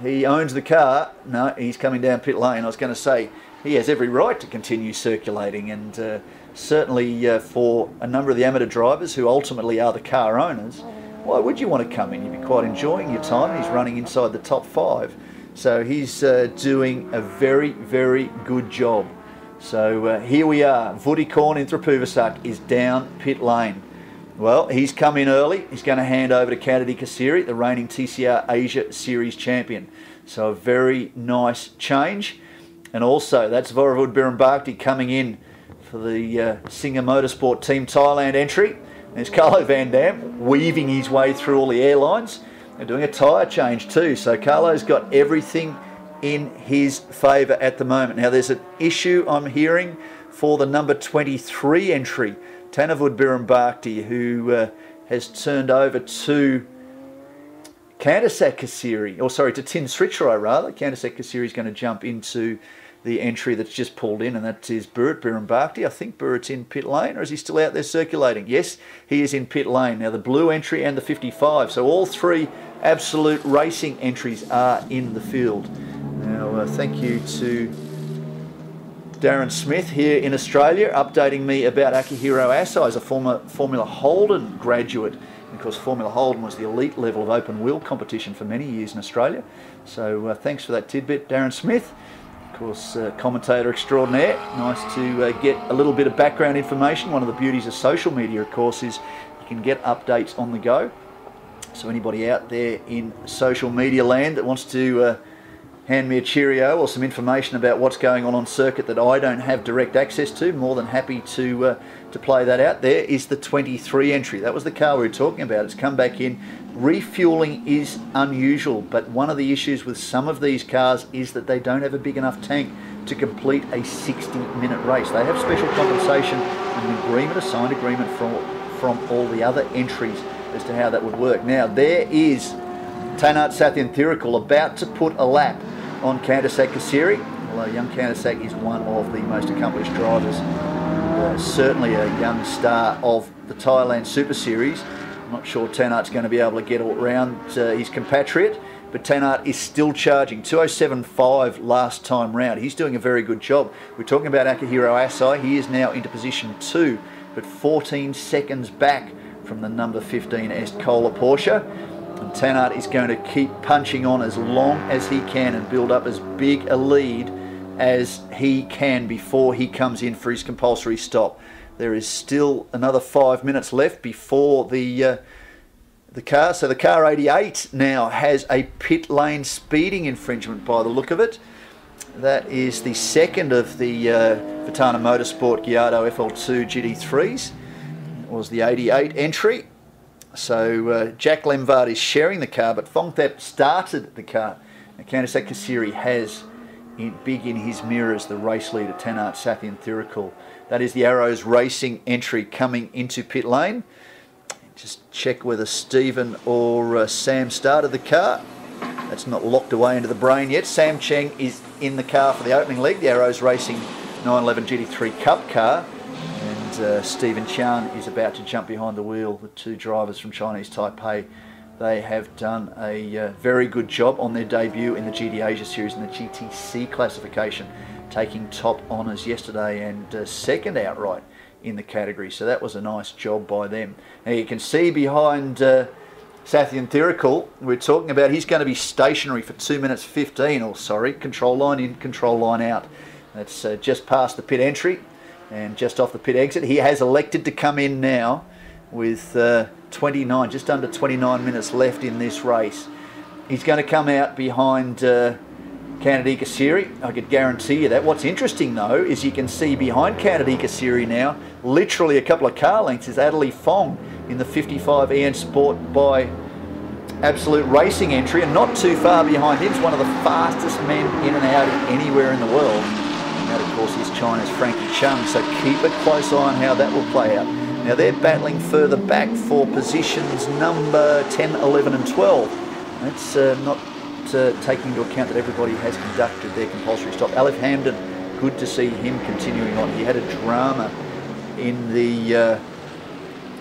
He owns the car. No, he's coming down pit lane. I was going to say, he has every right to continue circulating, and certainly for a number of the amateur drivers who ultimately are the car owners, why would you want to come in? You'd be quite enjoying your time. He's running inside the top 5. So he's doing a very, very good job. So here we are. Vutikorn Inthrapuvasak is down pit lane. Well, he's come in early. He's going to hand over to Kennedy Kasiri, the reigning TCR Asia Series champion. So a very nice change. And also, that's Vorevood Birambakti coming in for the Singer Motorsport Team Thailand entry. There's Carlo Van Dam weaving his way through all the airlines. They're doing a tyre change too. So Carlo's got everything in his favour at the moment. Now, there's an issue I'm hearing for the number 23 entry, Tanavud Birambakti, who has turned over to Kandasak Kasiri, or sorry, to Tin Srichrai rather. Kandasak Kasiri is going to jump into the entry that's just pulled in, and that is Burit Birambakti. I think Burit's in pit lane, or is he still out there circulating? Yes, he is in pit lane. Now, the blue entry and the 55, so all 3 absolute racing entries are in the field. Now, thank you to Darren Smith here in Australia, updating me about Akihiro Asai, a former Formula Holden graduate. And of course, Formula Holden was the elite level of open wheel competition for many years in Australia. So thanks for that tidbit, Darren Smith. Of course, commentator extraordinaire. Nice to get a little bit of background information. One of the beauties of social media, of course, is you can get updates on the go. So anybody out there in social media land that wants to hand me a cheerio or some information about what's going on circuit that I don't have direct access to, more than happy to play that out. There is the 23 entry. That was the car we were talking about. It's come back in. Refueling is unusual, but one of the issues with some of these cars is that they don't have a big enough tank to complete a 60-minute race. They have special compensation and an agreement, a signed agreement from all the other entries as to how that would work. Now, there is Tanart Sathyanthirikul about to put a lap on Kandasak Kasiri. Although young Kandasak is one of the most accomplished drivers, certainly a young star of the Thailand Super Series. I'm not sure Tanart's going to be able to get around his compatriot, but Tanart is still charging. 2:07.5 last time round. He's doing a very good job. We're talking about Akihiro Asai. He is now into position 2, but 14 seconds back from the number 15 Est Cola Porsche. And Tanart is going to keep punching on as long as he can and build up as big a lead as he can before he comes in for his compulsory stop. There is still another 5 minutes left before the car. So the car 88 now has a pit lane speeding infringement by the look of it. That is the second of the Vitana Motorsport Giardo FL2 GT3s. It was the 88 entry. So Jack Lemvard is sharing the car, but Phongthep started the car. Now, Kandasak Kasiri has big in his mirrors the race leader, Tanart Sathyanthirikul. That is the Arrows Racing entry coming into pit lane. Just check whether Stephen or Sam started the car. That's not locked away into the brain yet. Sam Cheng is in the car for the opening leg, the Arrows Racing 911 GT3 Cup car. And Stephen Chan is about to jump behind the wheel. The 2 drivers from Chinese Taipei, they have done a very good job on their debut in the GT Asia Series in the GTC classification, taking top honours yesterday and second outright in the category. So that was a nice job by them. Now you can see behind Sathyanthirikul, we're talking about he's going to be stationary for 2 minutes 15, or sorry, control line in, control line out. That's just past the pit entry and just off the pit exit. He has elected to come in now with 29, just under 29 minutes left in this race. he's going to come out behind Canada Siri. I could guarantee you that. What's interesting though is you can see behind Canada Siri now, literally a couple of car lengths, is Adderley Fong in the 55 EN Sport by Absolute Racing entry, and not too far behind him is one of the fastest men in and out anywhere in the world. And that of course is China's Frankie Chung, so keep a close eye on how that will play out. Now they're battling further back for positions number 10, 11 and 12. That's not taking into account that everybody has conducted their compulsory stop. Aleph Hamden, good to see him continuing on. He had a drama in the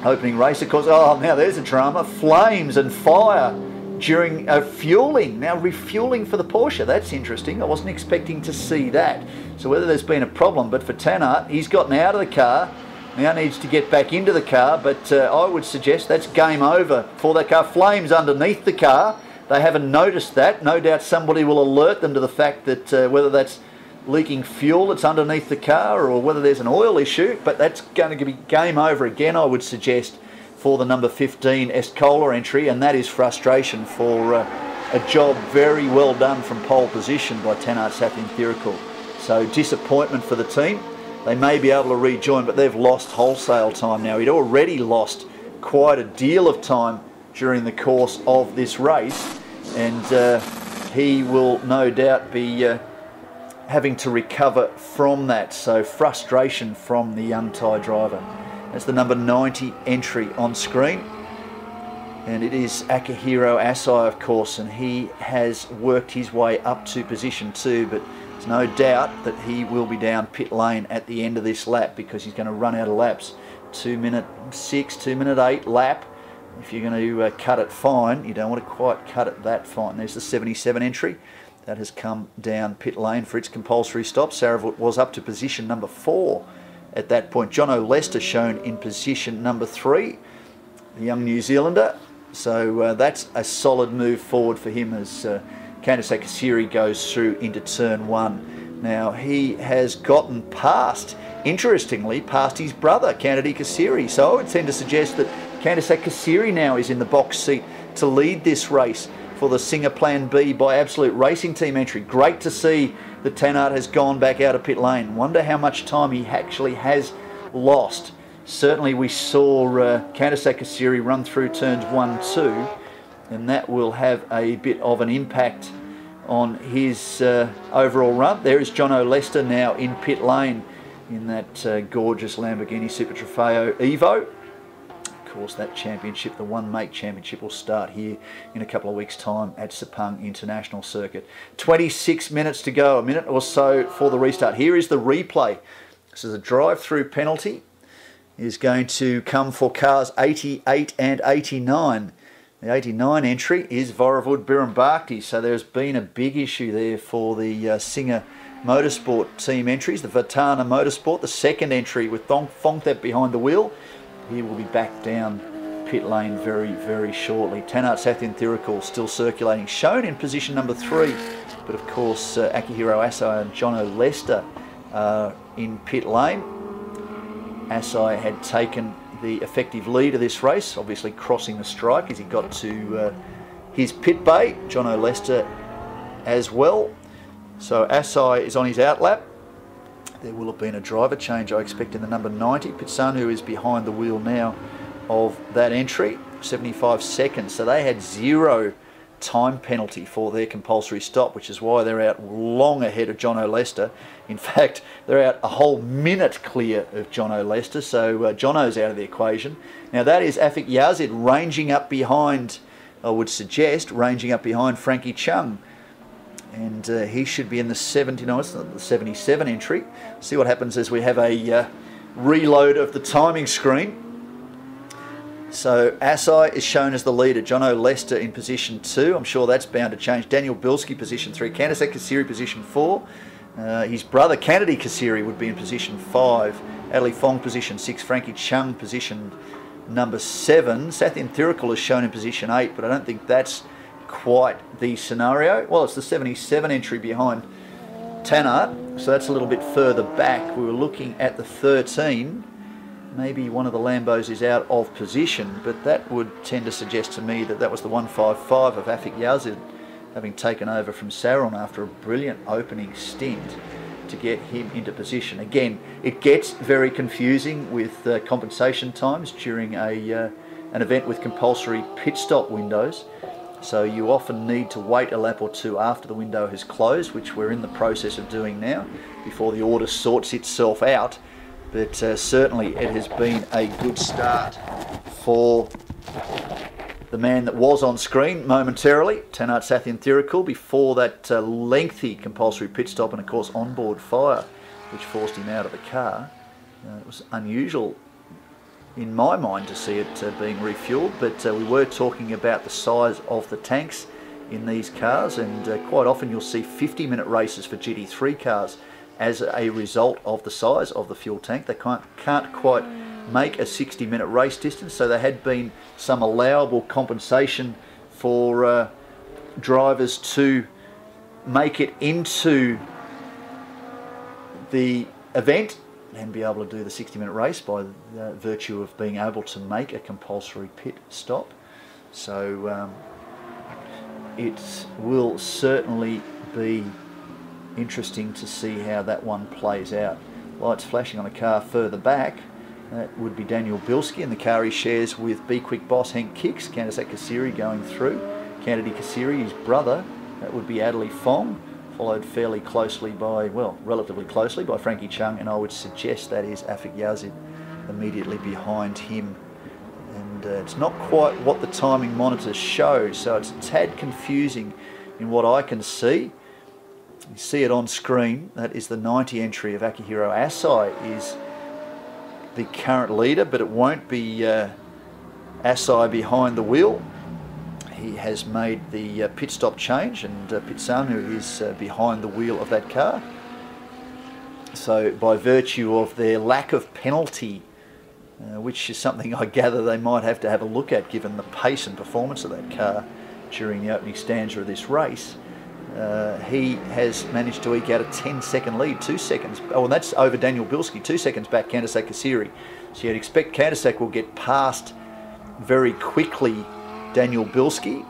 opening race, of course. Oh, now there's a drama. Flames and fire during fueling. Now refueling for the Porsche. That's interesting. I wasn't expecting to see that. So whether there's been a problem, but for Tannart, he's gotten out of the car. Now needs to get back into the car, but I would suggest that's game over for that car. Flames underneath the car. They haven't noticed that. No doubt somebody will alert them to the fact that whether that's leaking fuel that's underneath the car or whether there's an oil issue, but that's going to be game over again, I would suggest, for the number 15 Escola entry, and that is frustration for a job very well done from pole position by Tannart Seapng2018. So disappointment for the team. They may be able to rejoin, but they've lost wholesale time now. He'd already lost quite a deal of time during the course of this race, and he will no doubt be having to recover from that. So frustration from the young Thai driver. That's the number 90 entry on screen, and it is Akihiro Asai, of course, and he has worked his way up to position 2, but there's no doubt that he will be down pit lane at the end of this lap because he's going to run out of laps. 2:06, 2:08 lap. If you're going to cut it fine, you don't want to quite cut it that fine. There's the 77 entry. That has come down pit lane for its compulsory stop. Saravut was up to position number 4 at that point. Jono Lester shown in position number 3, the young New Zealander. So that's a solid move forward for him as Candace Akasiri goes through into turn 1. Now he has gotten past, interestingly, past his brother, Canada Kasiri. So I would tend to suggest that Candace Kasiri now is in the box seat to lead this race for the Singer Plan B by Absolute Racing Team entry. Great to see that Tannart has gone back out of pit lane. Wonder how much time he actually has lost. Certainly we saw Candace Kasiri run through turns 1, 2, and that will have a bit of an impact on his overall run. There is Jono Lester now in pit lane in that gorgeous Lamborghini Super Trofeo Evo. Of course, that championship, the One Make Championship, will start here in a couple of weeks' time at Seapng International Circuit. 26 minutes to go, a minute or so for the restart. Here is the replay. This is a drive-through penalty. Is going to come for cars 88 and 89. The 89 entry is Voravud Birambakti, so there's been a big issue there for the Singer Motorsport team entries. The Vatana Motorsport, the second entry with Thongthep behind the wheel. He will be back down pit lane very, very shortly. Tannart Seapng2018 still circulating, shown in position number 3, but of course Akihiro Asai and Jono Lester are in pit lane. Asai had taken the effective lead of this race, obviously crossing the strike as he got to his pit bay. Jono Lester as well. So Asai is on his outlap. There will have been a driver change, I expect, in the number 90. Pitsanu is behind the wheel now of that entry, 75 seconds. So they had 0 time penalty for their compulsory stop, which is why they're out long ahead of Jono Lester. In fact, they're out a whole minute clear of Jono Lester, so Jono's out of the equation. Now that is Afik Yazid ranging up behind, I would suggest, ranging up behind Frankie Chung. And he should be in the 79, it's not the 77 entry. See what happens as we have a reload of the timing screen. So Asai is shown as the leader. Jono Lester in position 2. I'm sure that's bound to change. Daniel Bilski position 3. Candace Kasiri position 4. His brother Kennedy Kasiri would be in position 5. Adley Fong position 6. Frankie Chung position number 7. Seapng2018 is shown in position 8, but I don't think that's quite the scenario. Well, it's the 77 entry behind Tannart, so that's a little bit further back. We were looking at the 13. Maybe one of the Lambos is out of position, but that would tend to suggest to me that that was the 155 of Afik Yazid having taken over from Saron after a brilliant opening stint to get him into position. Again, it gets very confusing with compensation times during an event with compulsory pit stop windows. So you often need to wait a lap or two after the window has closed, which we're in the process of doing now, before the order sorts itself out. But certainly it has been a good start for the man that was on screen momentarily, Tanart Sathyanthirikul, before that lengthy compulsory pit stop and of course onboard fire, which forced him out of the car. It was unusual in my mind to see it being refueled, but we were talking about the size of the tanks in these cars, and quite often you'll see 50-minute races for GT3 cars as a result of the size of the fuel tank. They can't quite make a 60-minute race distance, so there had been some allowable compensation for drivers to make it into the event and be able to do the 60-minute race by virtue of being able to make a compulsory pit stop. So it will certainly be interesting to see how that one plays out. Lights flashing on a car further back. That would be Daniel Bilski, and the car he shares with Be Quick boss Henk Kicks. Kandasak Kasiri going through. Kennedy Kasiri, his brother, that would be Adley Fong, followed fairly closely by, well, relatively closely by Frankie Chung, and I would suggest that is Afik Yazid immediately behind him. And it's not quite what the timing monitors show, so it's a tad confusing in what I can see. You see it on screen. That is the 90 entry of Akihiro Asai is the current leader, but it won't be Asai behind the wheel. He has made the pit stop change, and Pitsanu is behind the wheel of that car. So by virtue of their lack of penalty, which is something I gather they might have to have a look at given the pace and performance of that car during the opening stanza of this race, he has managed to eke out a 10-second lead, 2 seconds. Oh, and that's over Daniel Bilski, 2 seconds back Kandasak Kasiri. So you'd expect Kandasak will get past very quickly Daniel Bilski.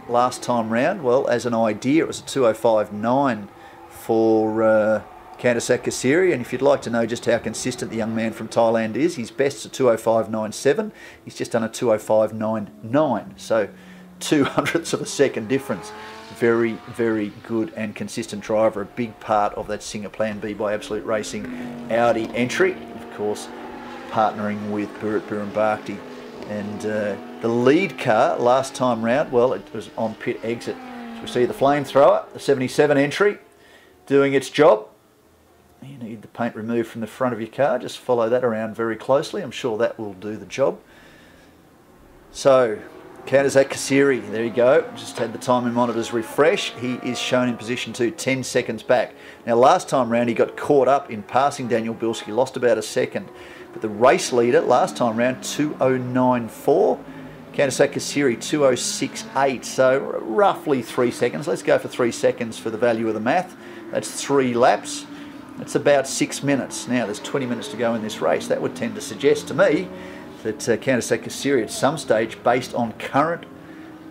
Last time round, well, as an idea, it was a 2:05.9 for Kandasak Kasiri, and if you'd like to know just how consistent the young man from Thailand is, his best's a 2:05.97. He's just done a 2:05.99, so 0.02 of a second difference. Very, very good and consistent driver. A big part of that Singer Plan B by Absolute Racing Audi entry, of course, partnering with Burit Birambakti. And the lead car last time round, well, it was on pit exit. So we see the flamethrower, the 77 entry, doing its job. You need the paint removed from the front of your car. Just follow that around very closely. I'm sure that will do the job. So, Kandasak Kasiri, there you go. Just had the timing monitors refresh. He is shown in position 2, 10 seconds back. Now, last time round, he got caught up in passing Daniel Bilski, lost about a second. But the race leader last time round, 2:09.4. Kandasak Kasiri, 2:06.8. So roughly 3 seconds. Let's go for 3 seconds for the value of the math. That's 3 laps. That's about 6 minutes. Now, there's 20 minutes to go in this race. That would tend to suggest to me that Kandasak Kasiri at some stage, based on current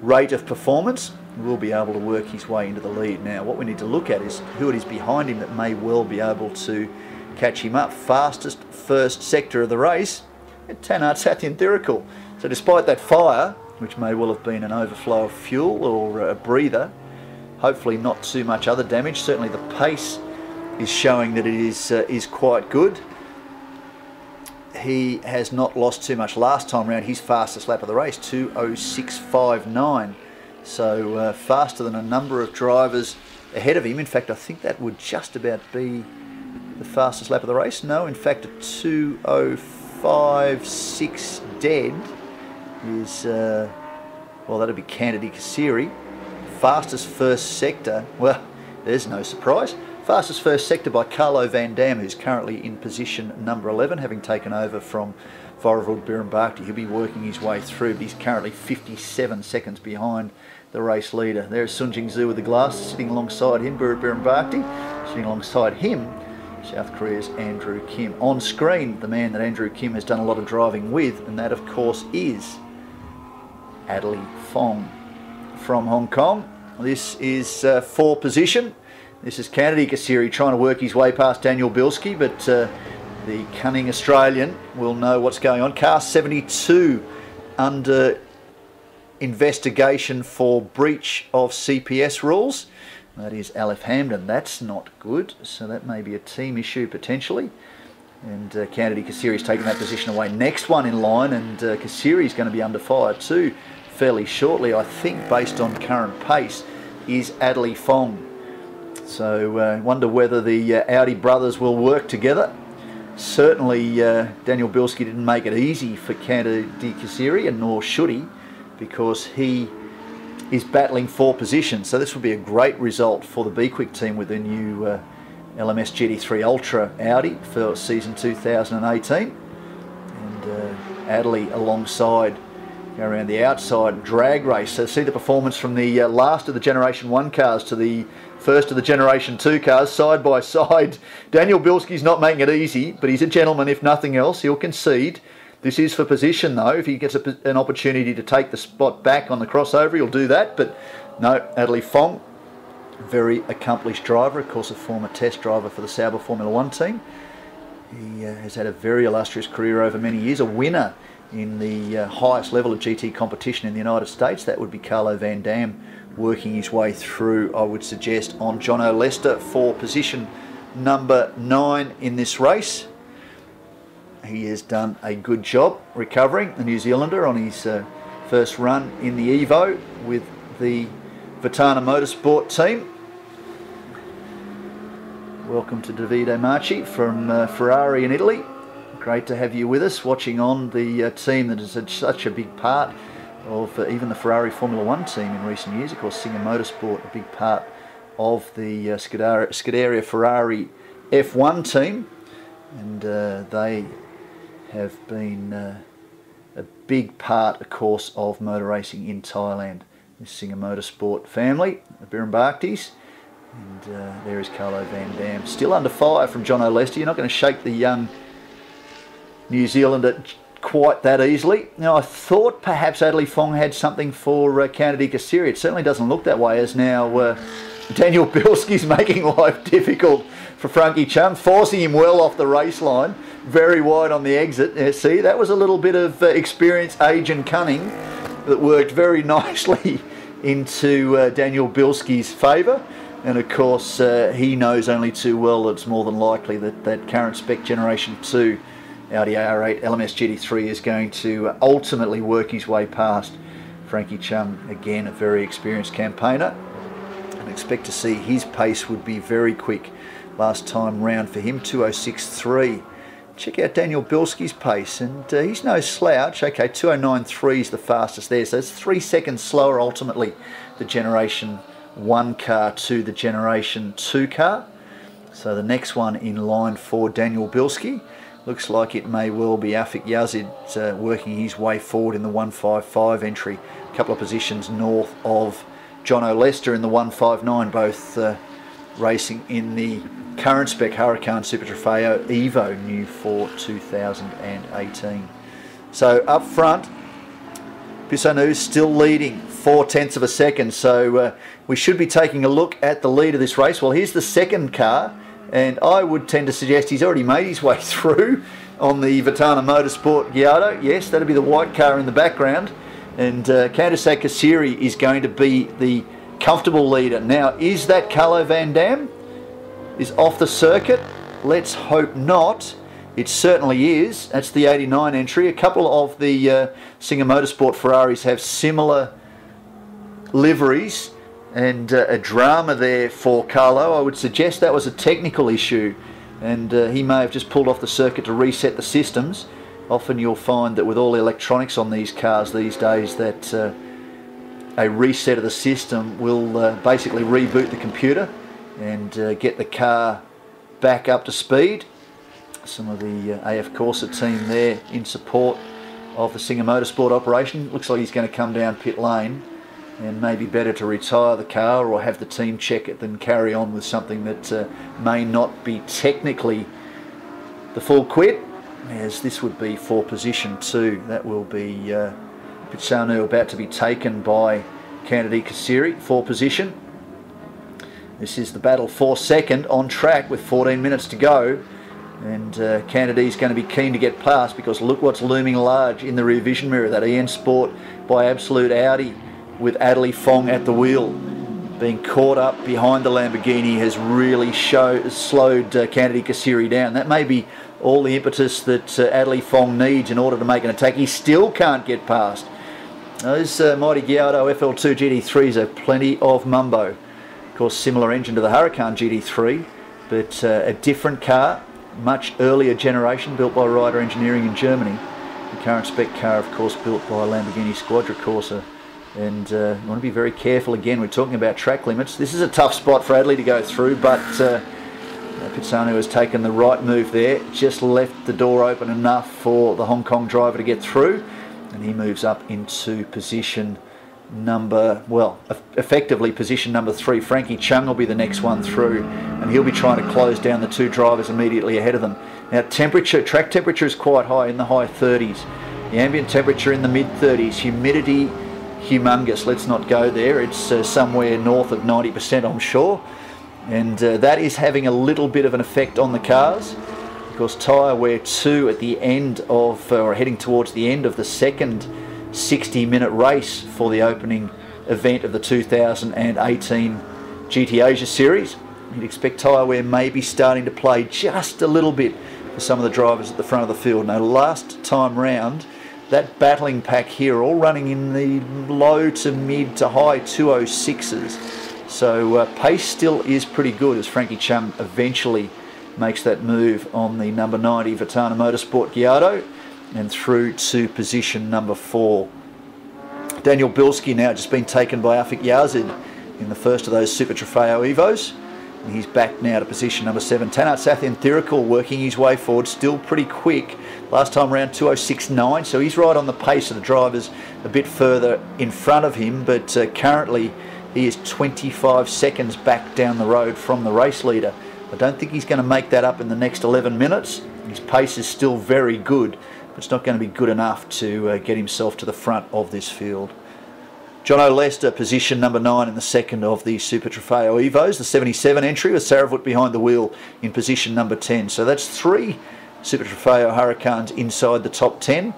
rate of performance, will be able to work his way into the lead. Now, what we need to look at is who it is behind him that may well be able to catch him up. Fastest first sector of the race, Tanart Sathyanthirikul. So despite that fire, which may well have been an overflow of fuel or a breather, hopefully not too much other damage. Certainly the pace is showing that it is quite good. He has not lost too much last time round. His fastest lap of the race, 2:06.59. So faster than a number of drivers ahead of him. In fact, I think that would just about be the fastest lap of the race. No, in fact, a 2:05.6 dead is, well, that'd be Kennedy Kasiri. Fastest first sector, well, there's no surprise. Fastest first sector by Carlo Van Dam, who's currently in position number 11, having taken over from Voravud Birambakti. He'll be working his way through, but he's currently 57 seconds behind the race leader. There's Sunjing Zhu with the glasses, sitting alongside him, Burit Birambakti. Sitting alongside him, South Korea's Andrew Kim. On screen, the man that Andrew Kim has done a lot of driving with, and that, of course, is Adley Fong from Hong Kong. This is for position. This is Kennedy Kasiri trying to work his way past Daniel Bilski, but the cunning Australian will know what's going on. Car 72 under investigation for breach of CPS rules. That is Aleph Hamden. That's not good, so that may be a team issue potentially. And Kennedy Kasiri's taking that position away. Next one in line, and Kasiri's going to be under fire too fairly shortly, I think, based on current pace, is Adley Fong. So wonder whether the Audi brothers will work together. Certainly Daniel Bilski didn't make it easy for Kennedy Kasiri, and nor should he, because he is battling for position. So this would be a great result for the Be Quick team with the new LMS GT3 Ultra Audi for season 2018. And Adley alongside, go around the outside drag race. So see the performance from the last of the Generation 1 cars to the first of the Generation 2 cars, side by side. Daniel Bilski's not making it easy, but he's a gentleman if nothing else. He'll concede. This is for position though. If he gets an opportunity to take the spot back on the crossover, he'll do that. But no, Adley Fong, very accomplished driver, of course a former test driver for the Sauber Formula 1 team. He has had a very illustrious career over many years, a winner in the highest level of GT competition in the United States. That would be Carlo Van Dam, working his way through, I would suggest, on Jono Lester for position number 9 in this race. He has done a good job recovering, the New Zealander, on his first run in the Evo with the Vitana Motorsport team. Welcome to Davide Marchi from Ferrari in Italy. Great to have you with us, watching on the team that has had such a big part of even the Ferrari Formula 1 team in recent years. Of course, Singer Motorsport, a big part of the Scuderia Ferrari F1 team, and they have been a big part, of course, of motor racing in Thailand. This Singer Motorsport family, the Birambaktis, and there is Carlo Van Dam. Still under fire from Jono Lester. You're not going to shake the young New Zealander quite that easily. Now, I thought perhaps Adley Fong had something for Kennedy Kasiri. It certainly doesn't look that way, as now Daniel Bilski's making life difficult for Frankie Chung, forcing him well off the race line, very wide on the exit. See, that was a little bit of experience, age and cunning that worked very nicely into Daniel Bilski's favour. And of course, he knows only too well that it's more than likely that that current spec Generation 2 Audi R8 LMS GT3 is going to ultimately work his way past Frankie Chung. Again, a very experienced campaigner, and expect to see his pace would be very quick last time round for him, 2:06.3. Check out Daniel Bilski's pace, and he's no slouch. Okay, 2:09.3 is the fastest there, so it's 3 seconds slower ultimately, the Generation 1 car to the Generation 2 car. So the next one in line for Daniel Bilski looks like it may well be Afik Yazid working his way forward in the 155 entry, a couple of positions north of Jono Lester in the 159, both racing in the current spec Huracan Super Trofeo Evo, new for 2018. So up front, Pisanu still leading 0.4 of a second, so we should be taking a look at the lead of this race. Well, here's the second car, and I would tend to suggest he's already made his way through on the Vitana Motorsport Giotto. Yes, that'll be the white car in the background, and Kennedy Kasiri is going to be the comfortable leader. Now, is that Carlo Van Dam? Is off the circuit? Let's hope not. It certainly is. That's the 89 entry. A couple of the Singer Motorsport Ferraris have similar liveries, and a drama there for Carlo. I would suggest that was a technical issue, and he may have just pulled off the circuit to reset the systems. Often you'll find that with all the electronics on these cars these days that a reset of the system will basically reboot the computer and get the car back up to speed. Some of the AF Corsa team there in support of the Singer Motorsport operation. Looks like he's going to come down pit lane, and maybe better to retire the car or have the team check it than carry on with something that may not be technically the full quit, as this would be for position 2. That will be Pitsanu about to be taken by Kennedy Kasiri for position. This is the battle for second, on track with 14 minutes to go. And Kennedy's going to be keen to get past, because look what's looming large in the rear vision mirror. That EN Sport by Absolute Audi with Adderley Fong at the wheel. Being caught up behind the Lamborghini has really slowed Kennedy Kasiri down. That may be all the impetus that Adderley Fong needs in order to make an attack. He still can't get past. Those mighty Giotto FL2 GT3s have plenty of mumbo. Of course, similar engine to the Huracan GT3, but a different car, much earlier generation, built by Ryder Engineering in Germany. The current spec car, of course, built by Lamborghini Squadra Corsa. And you want to be very careful. Again, we're talking about track limits. This is a tough spot for Adderley to go through, but Pizzano has taken the right move there. Just left the door open enough for the Hong Kong driver to get through, and he moves up into position number, well, effectively position number 3. Frankie Chung will be the next one through, and he'll be trying to close down the two drivers immediately ahead of them. Now, track temperature is quite high, in the high 30s. The ambient temperature in the mid 30s. Humidity, humongous. Let's not go there. It's somewhere north of 90%, I'm sure. And that is having a little bit of an effect on the cars. Of course, tyre wear 2 at the end of, or heading towards the end of the second 60-minute race for the opening event of the 2018 GT Asia Series. You'd expect tyre wear may be starting to play just a little bit for some of the drivers at the front of the field. Now, last time round, that battling pack here all running in the low to mid to high 206s. So pace still is pretty good as Frankie Chung eventually makes that move on the number 90 Vitana Motorsport Giotto and through to position number 4. Daniel Bilski now just been taken by Afik Yazid in the first of those Super Trofeo Evos. And he's back now to position number 7. Tanat Sathian Thirikul working his way forward, still pretty quick. Last time around 206.9, so he's right on the pace of the drivers a bit further in front of him, but currently he is 25 seconds back down the road from the race leader. I don't think he's going to make that up in the next 11 minutes. His pace is still very good, but it's not going to be good enough to get himself to the front of this field. Jono Lester, position number 9 in the second of the Super Trofeo Evos, the 77 entry, with Saravut behind the wheel in position number 10. So that's 3 Super Trofeo Huracans inside the top 10.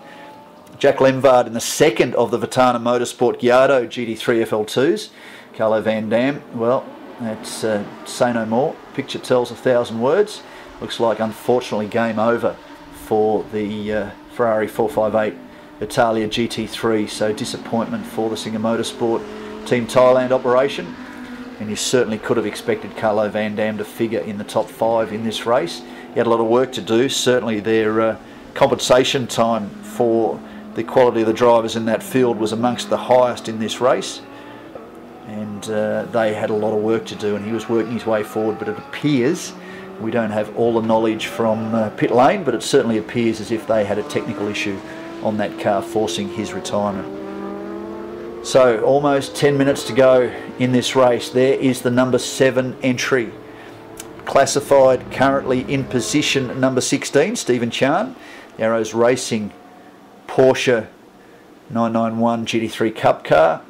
Jack Lemvard in the second of the Vitana Motorsport Giotto GT3 FL2s. Carlo Van Dam, well, that's say no more. Picture tells 1,000 words. Looks like, unfortunately, game over for the Ferrari 458 Italia GT3. So disappointment for the Singer Motorsport Team Thailand operation. And you certainly could have expected Carlo Van Dam to figure in the top 5 in this race. He had a lot of work to do. Certainly their compensation time for the quality of the drivers in that field was amongst the highest in this race. And they had a lot of work to do, and he was working his way forward, but it appears, we don't have all the knowledge from pit lane, but it certainly appears as if they had a technical issue on that car forcing his retirement. So almost 10 minutes to go in this race. There is the number 7 entry, classified currently in position number 16, Stephen Chan, Arrows Racing Porsche 991 GT3 Cup car.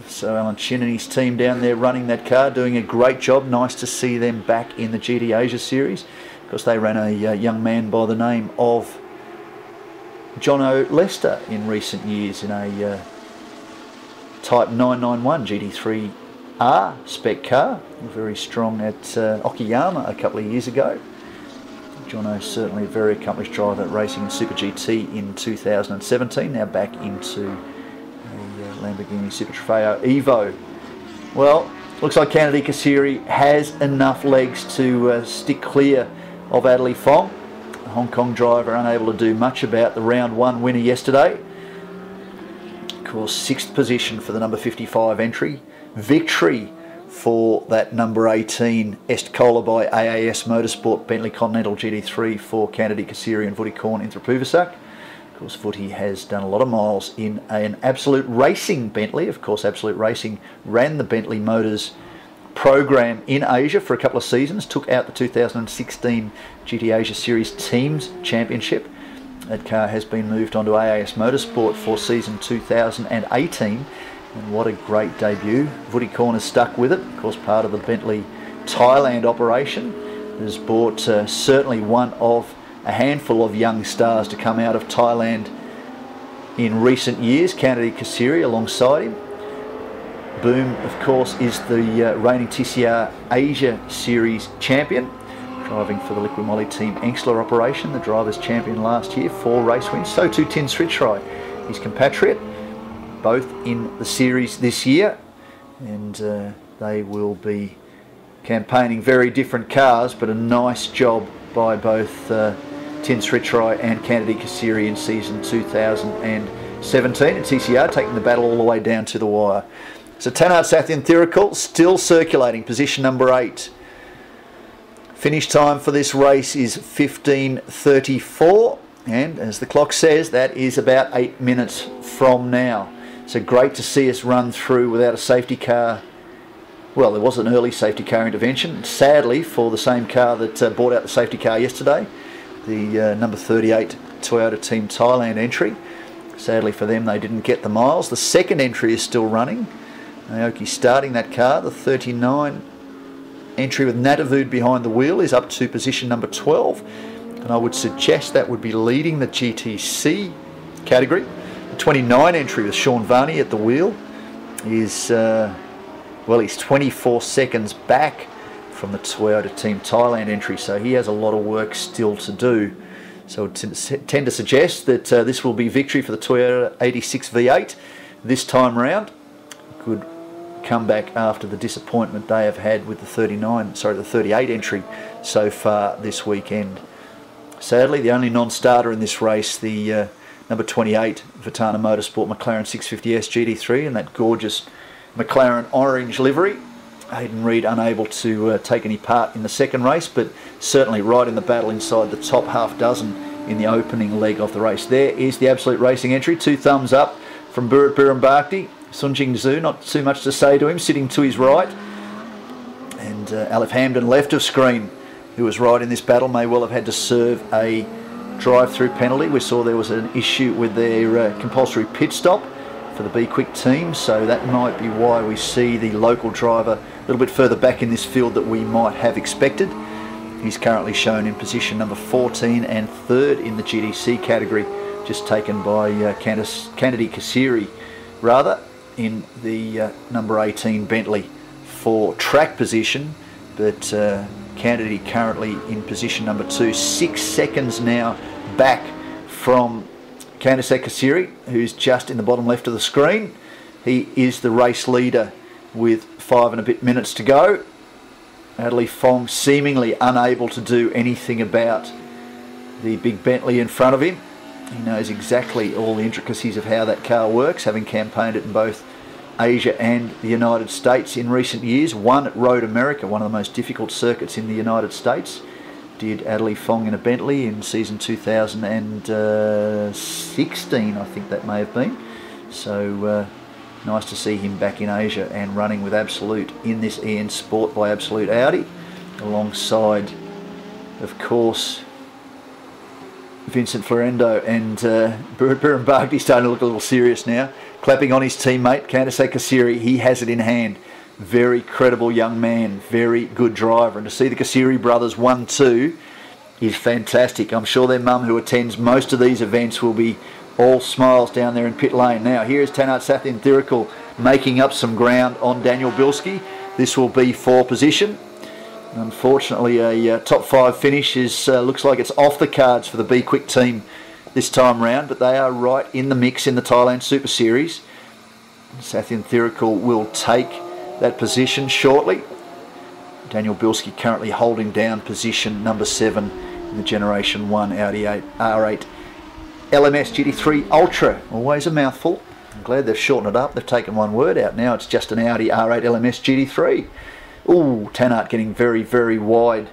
So Alan Chin and his team down there running that car, doing a great job. Nice to see them back in the GT Asia Series, because they ran a young man by the name of Jono Lester in recent years in a Type 991 GT3R spec car. Very strong at Okayama a couple of years ago. Jono certainly a very accomplished driver at racing in Super GT in 2017, now back into Lamborghini Super Trofeo Evo. Well, looks like Kennedy Kasiri has enough legs to stick clear of Adderley Fong. The Hong Kong driver unable to do much about the round 1 winner yesterday. Of course, 6th position for the number 55 entry. Victory for that number 18 Estcola by AAS Motorsport Bentley Continental GT3 for Kennedy Kasiri and Vutti Korn Inthra-Puvasak. Of course, Vutti has done a lot of miles in an Absolute Racing Bentley. Of course, Absolute Racing ran the Bentley Motors program in Asia for a couple of seasons, took out the 2016 GT Asia Series Teams Championship. That car has been moved on to AAS Motorsport for season 2018, And what a great debut. Woody Corner's stuck with it. Of course, part of the Bentley Thailand operation. Has brought certainly one of a handful of young stars to come out of Thailand in recent years. Kennedy Kasiri alongside him. Boom, of course, is the reigning TCR Asia Series champion, driving for the Liqui Moly Team Engstler operation, the drivers' champion last year, 4 race wins. So too Tin Sritrai, his compatriot, both in the series this year, and they will be campaigning very different cars, but a nice job by both Tin Sritrai and Kennedy Kasiri in season 2017 at TCR, taking the battle all the way down to the wire. So Tanart Sathyanthirikul still circulating, position number 8. Finish time for this race is 15:34, and as the clock says, that is about 8 minutes from now. So great to see us run through without a safety car. Well, there was an early safety car intervention, sadly, for the same car that brought out the safety car yesterday, the number 38 Toyota Team Thailand entry. Sadly for them, they didn't get the miles. The second entry is still running. Aoki starting that car. The 39 entry with Natavud behind the wheel is up to position number 12, and I would suggest that would be leading the GTC category. The 29 entry with Sean Varney at the wheel is well, he's 24 seconds back from the Toyota Team Thailand entry, so he has a lot of work still to do. So I would tend to suggest that this will be victory for the Toyota 86 V8 this time round. Good comeback after the disappointment they have had with the 38 entry so far this weekend. Sadly, the only non-starter in this race, the number 28 Vitana Motorsport McLaren 650S GT3 in that gorgeous McLaren orange livery. Hayden Reed unable to take any part in the second race, but certainly right in the battle inside the top half dozen in the opening leg of the race. There is the Absolute Racing entry, 2 thumbs up from Burit Birambakti. Sunjing Zhu, not too much to say to him, sitting to his right. And Alif Hamden left of screen, who was right in this battle, may well have had to serve a drive-through penalty. We saw there was an issue with their compulsory pit stop for the Be Quick team, so that might be why we see the local driver a little bit further back in this field than we might have expected. He's currently shown in position number 14 and 3rd in the GDC category, just taken by Kennedy Kasiri, rather, in the number 18 Bentley for track position, but Kennedy currently in position number 2, 6 seconds now back from Candace Kasiri, who's just in the bottom left of the screen. He is the race leader with 5 and a bit minutes to go. Adley Fong seemingly unable to do anything about the big Bentley in front of him. He knows exactly all the intricacies of how that car works, having campaigned it in both Asia and the United States in recent years. Won at Road America, one of the most difficult circuits in the United States. Did Adley Fong in a Bentley in season 2016, I think that may have been. So nice to see him back in Asia and running with Absolute in this EN Sport by Absolute Audi, alongside, of course, Vincent Florendo and Birambakti starting to look a little serious now. Clapping on his teammate, Candace Kasiri. He has it in hand. Very credible young man, very good driver. And to see the Kasiri brothers 1-2 is fantastic. I'm sure their mum, who attends most of these events, will be all smiles down there in pit lane. Now, here's Tanart Sathyanthirikul making up some ground on Daniel Bilski. This will be for position. Unfortunately, a top 5 finish looks like it's off the cards for the Be Quick team this time round, but they are right in the mix in the Thailand Super Series. Sathyanthirikul will take that position shortly. Daniel Bilski currently holding down position number 7 in the Generation 1 Audi R8 LMS GT3 Ultra. Always a mouthful. I'm glad they've shortened it up. They've taken one word out. Now it's just an Audi R8 LMS GT3. Ooh, Tanart getting very, very wide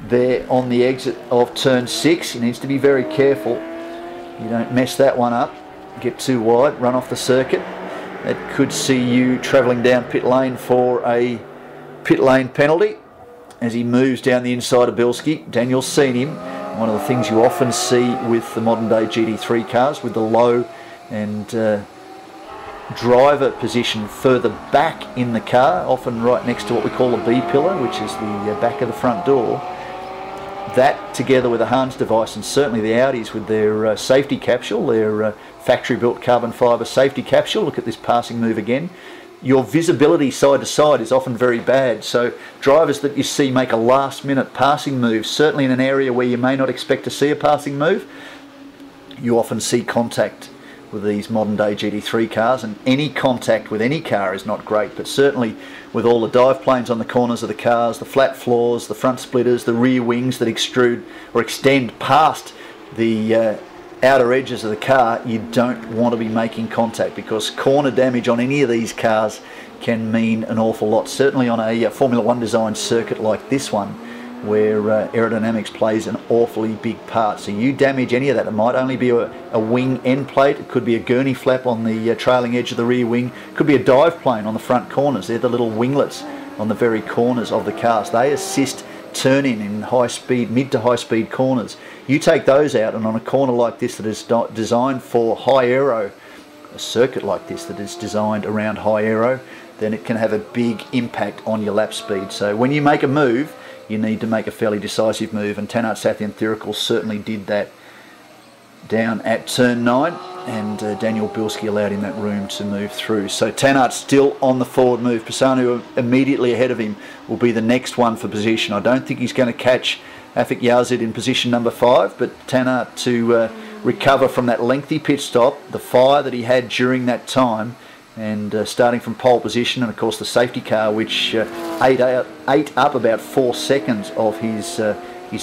there on the exit of turn 6. He needs to be very careful. You don't mess that one up. Get too wide, run off the circuit. That could see you travelling down pit lane for a pit lane penalty as he moves down the inside of Bilski. Daniel's seen him. One of the things you often see with the modern day GT3 cars, with the low and driver position further back in the car, often right next to what we call a B pillar, which is the back of the front door. That together with a Hans device, and certainly the Audis with their safety capsule, their factory-built carbon fibre safety capsule. Look at this passing move again. Your visibility side to side is often very bad, so drivers that you see make a last-minute passing move, certainly in an area where you may not expect to see a passing move, you often see contact with these modern-day GT3 cars, and any contact with any car is not great, but certainly with all the dive planes on the corners of the cars, the flat floors, the front splitters, the rear wings that extrude or extend past the outer edges of the car, you don't want to be making contact, because corner damage on any of these cars can mean an awful lot, certainly on a Formula 1 designed circuit like this one, where aerodynamics plays an awfully big part. So you damage any of that, it might only be a wing end plate, it could be a gurney flap on the trailing edge of the rear wing, it could be a dive plane on the front corners. They're the little winglets on the very corners of the cars. They assist turning in high speed, mid to high speed corners. You take those out, and on a corner like this that is designed for high aero, a circuit like this that is designed around high aero, then it can have a big impact on your lap speed. So when you make a move, you need to make a fairly decisive move, and Tanart Sathyanthirikul certainly did that down at turn 9, and Daniel Bilski allowed him that room to move through. So Tanart still on the forward move. Pisanu immediately ahead of him will be the next one for position. I don't think he's going to catch Afik Yazid in position number 5, but Tanart to recover from that lengthy pit stop, the fire that he had during that time, and starting from pole position, and of course the safety car, which ate up about 4 seconds of his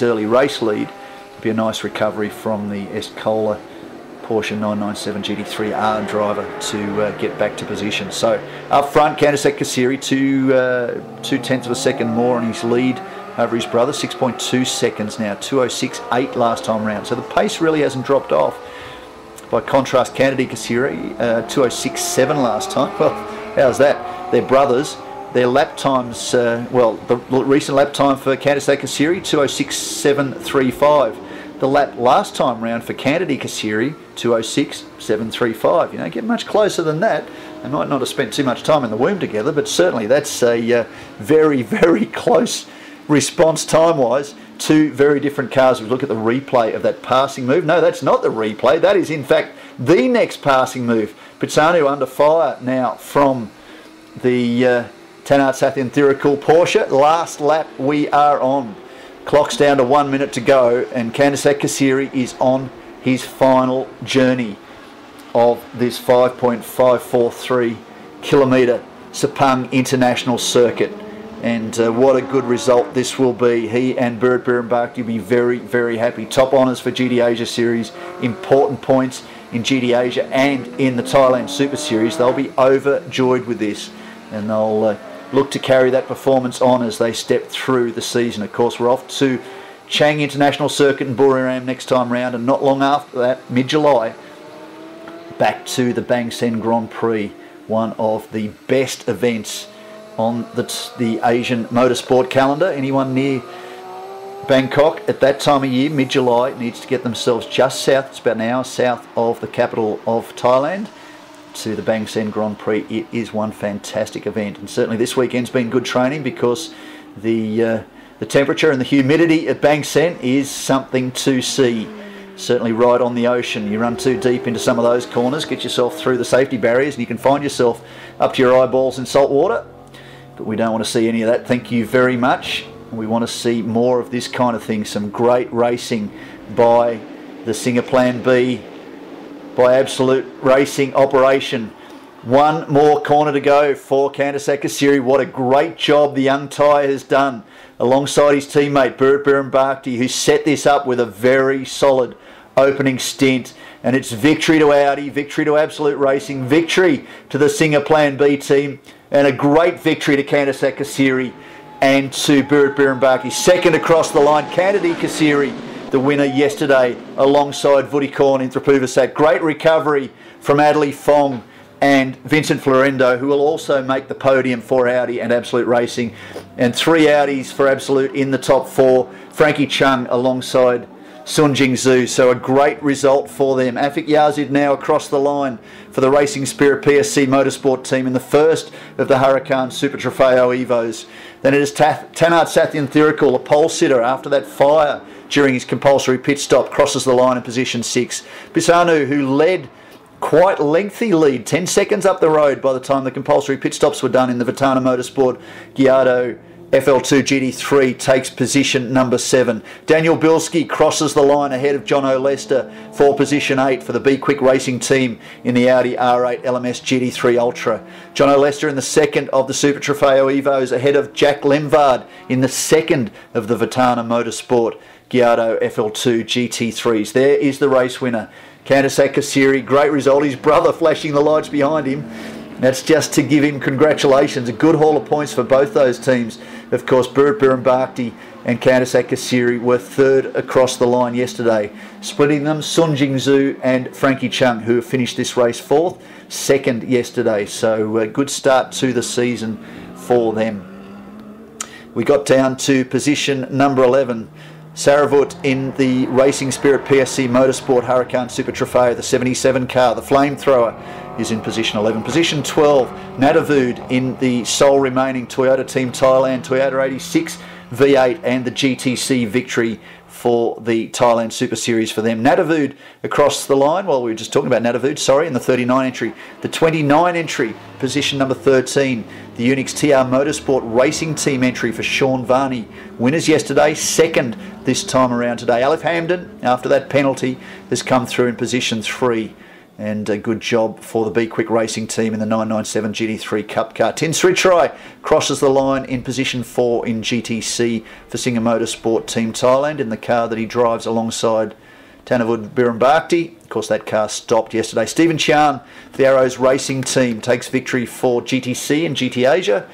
early race lead. It'd be a nice recovery from the Escola Porsche 997 GT3R driver to get back to position. So up front, Candace Kassiri 2/10 of a second more on his lead over his brother, 6.2 seconds now, 2:06.8 last time round. So the pace really hasn't dropped off. By contrast, Kennedy Kassiri, 2:06.7 last time. Well, how's that? They're brothers. Their lap times, well, the recent lap time for Candace Kassiri, 2:06.735. The lap last time round for Kennedy Kassiri, 2:06.735. You don't get much closer than that. They might not have spent too much time in the womb together, but certainly that's a very, very close response time-wise. Two very different cars. We look at the replay of that passing move. No, that's not the replay. That is, in fact, the next passing move. Pisanu under fire now from the Tanart Sathyanthirikul Porsche. Last lap we are on. Clock's down to 1 minute to go, and Candace Kassiri is on his final journey of this 5.543 kilometre Seapng International Circuit. And what a good result this will be. He and Berit Birnbach will be very, very happy. Top honours for GT Asia Series, important points in GT Asia and in the Thailand Super Series. They'll be overjoyed with this, and they'll look to carry that performance on as they step through the season. Of course, we're off to Chang International Circuit in Buriram next time round, and not long after that, mid-July, back to the Bang Sen Grand Prix, one of the best events on the Asian motorsport calendar. Anyone near Bangkok at that time of year, mid-July, needs to get themselves just south, it's about an hour south of the capital of Thailand, to the Bang Sen Grand Prix. It is one fantastic event, and certainly this weekend's been good training, because the temperature and the humidity at Bang Sen is something to see. Certainly right on the ocean. You run too deep into some of those corners, get yourself through the safety barriers, and you can find yourself up to your eyeballs in salt water. But we don't want to see any of that, thank you very much. We want to see more of this kind of thing, some great racing by the Singer Plan B, by Absolute Racing Operation. One more corner to go for Candace Kassiri. What a great job the young Thai has done alongside his teammate Berit Birnbach, who set this up with a very solid opening stint. And it's victory to Audi, victory to Absolute Racing, victory to the Singer Plan B team, and a great victory to Candace Kassiri and to Berit Birnbach. Second across the line, Kennedy Kassiri, the winner yesterday alongside Vutikorn in Thrapuvasak. Great recovery from Adley Fong and Vincent Florendo, who will also make the podium for Audi and Absolute Racing. And 3 Audis for Absolute in the top 4. Frankie Chung alongside Sunjing Zhu. So a great result for them. Afik Yazid now across the line for the Racing Spirit PSC Motorsport team in the first of the Huracan Super Trofeo Evos. Then it is Tanart Sathian Thirikul, a pole sitter after that fire during his compulsory pit stop, crosses the line in position 6. Pisanu, who led quite lengthy lead, 10 seconds up the road by the time the compulsory pit stops were done in the Vitana Motorsport Giardo FL2 GT3, takes position number 7. Daniel Bilski crosses the line ahead of John O'Lester for position 8 for the Be Quick Racing team in the Audi R8 LMS GT3 Ultra. John O'Lester in the second of the Super Trofeo Evos ahead of Jack Lemvard in the second of the Vitana Motorsport Giardo FL2 GT3s. There is the race winner, Kandasak Kasiri. Great result. His brother flashing the lights behind him. That's just to give him congratulations. A good haul of points for both those teams. Of course, Burit Birambakti and Kandasak Kasiri were third across the line yesterday. Splitting them, Sunjing Zhu and Frankie Chung, who finished this race fourth, second yesterday. So a good start to the season for them. We got down to position number 11. Saravut in the Racing Spirit PSC Motorsport Huracan Super Trofeo, the 77 car, the flamethrower, is in position 11. Position 12, Natavud in the sole remaining Toyota Team Thailand Toyota 86 V8 and the GTC victory for the Thailand Super Series for them. Natavud across the line, well, we were just talking about Natavud, sorry, in the 39 entry. The 29 entry, position number 13, the Unix TR Motorsport Racing Team entry for Sean Varney. Winners yesterday, second this time around today. Aleph Hamden, after that penalty, has come through in position 3. And a good job for the Be Quick Racing team in the 997 GT3 Cup car. Tin Sritrai crosses the line in position 4 in GTC for Singer Motorsport Team Thailand in the car that he drives alongside Tanavud Birambakti. Of course, that car stopped yesterday. Stephen Chan, the Arrows Racing team, takes victory for GTC and GT Asia.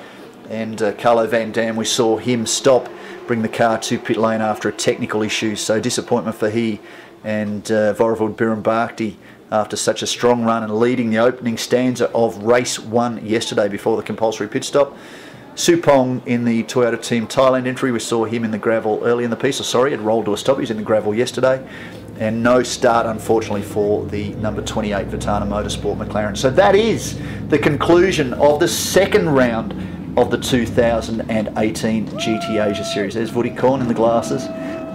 And Carlo Van Dam, we saw him stop, bring the car to pit lane after a technical issue. So disappointment for he and Voravud Birambakti after such a strong run and leading the opening stanza of race 1 yesterday before the compulsory pit stop. Seapng in the Toyota Team Thailand entry, we saw him in the gravel early in the piece, it rolled to a stop, he was in the gravel yesterday. And no start, unfortunately, for the number 28 Vitana Motorsport McLaren. So that is the conclusion of the second round of the 2018 GT Asia Series. There's Woody Korn in the glasses.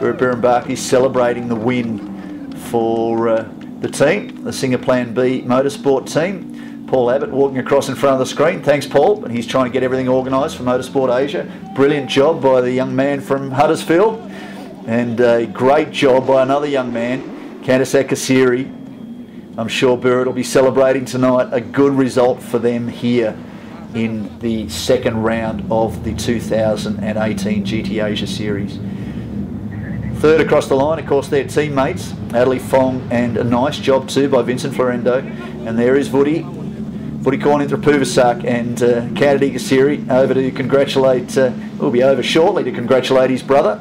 Burit Birambakti celebrating the win for the team, the Singer Plan B Motorsport team. Paul Abbott walking across in front of the screen. Thanks, Paul. And he's trying to get everything organised for Motorsport Asia. Brilliant job by the young man from Huddersfield. And a great job by another young man, Kandasak Kasiri. I'm sure Burit will be celebrating tonight. A good result for them here in the second round of the 2018 GT Asia Series. Third across the line, of course, their teammates, Adley Fong, and a nice job too by Vincent Florendo. And there is Woody Korn in Puvasak and Kandasak Kasiri over to congratulate, will be over shortly to congratulate his brother.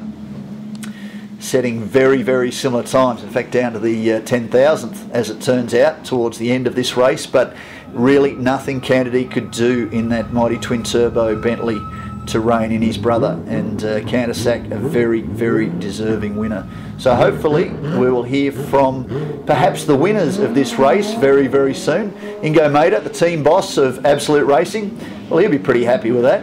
Setting very, very similar times, in fact down to the 10,000th as it turns out towards the end of this race, but really nothing Kandasak could do in that mighty twin turbo Bentley to rein in his brother, and Kandasak a very, very deserving winner. So hopefully we will hear from perhaps the winners of this race very, very soon. Ingo Mader, the team boss of Absolute Racing, well, he'll be pretty happy with that.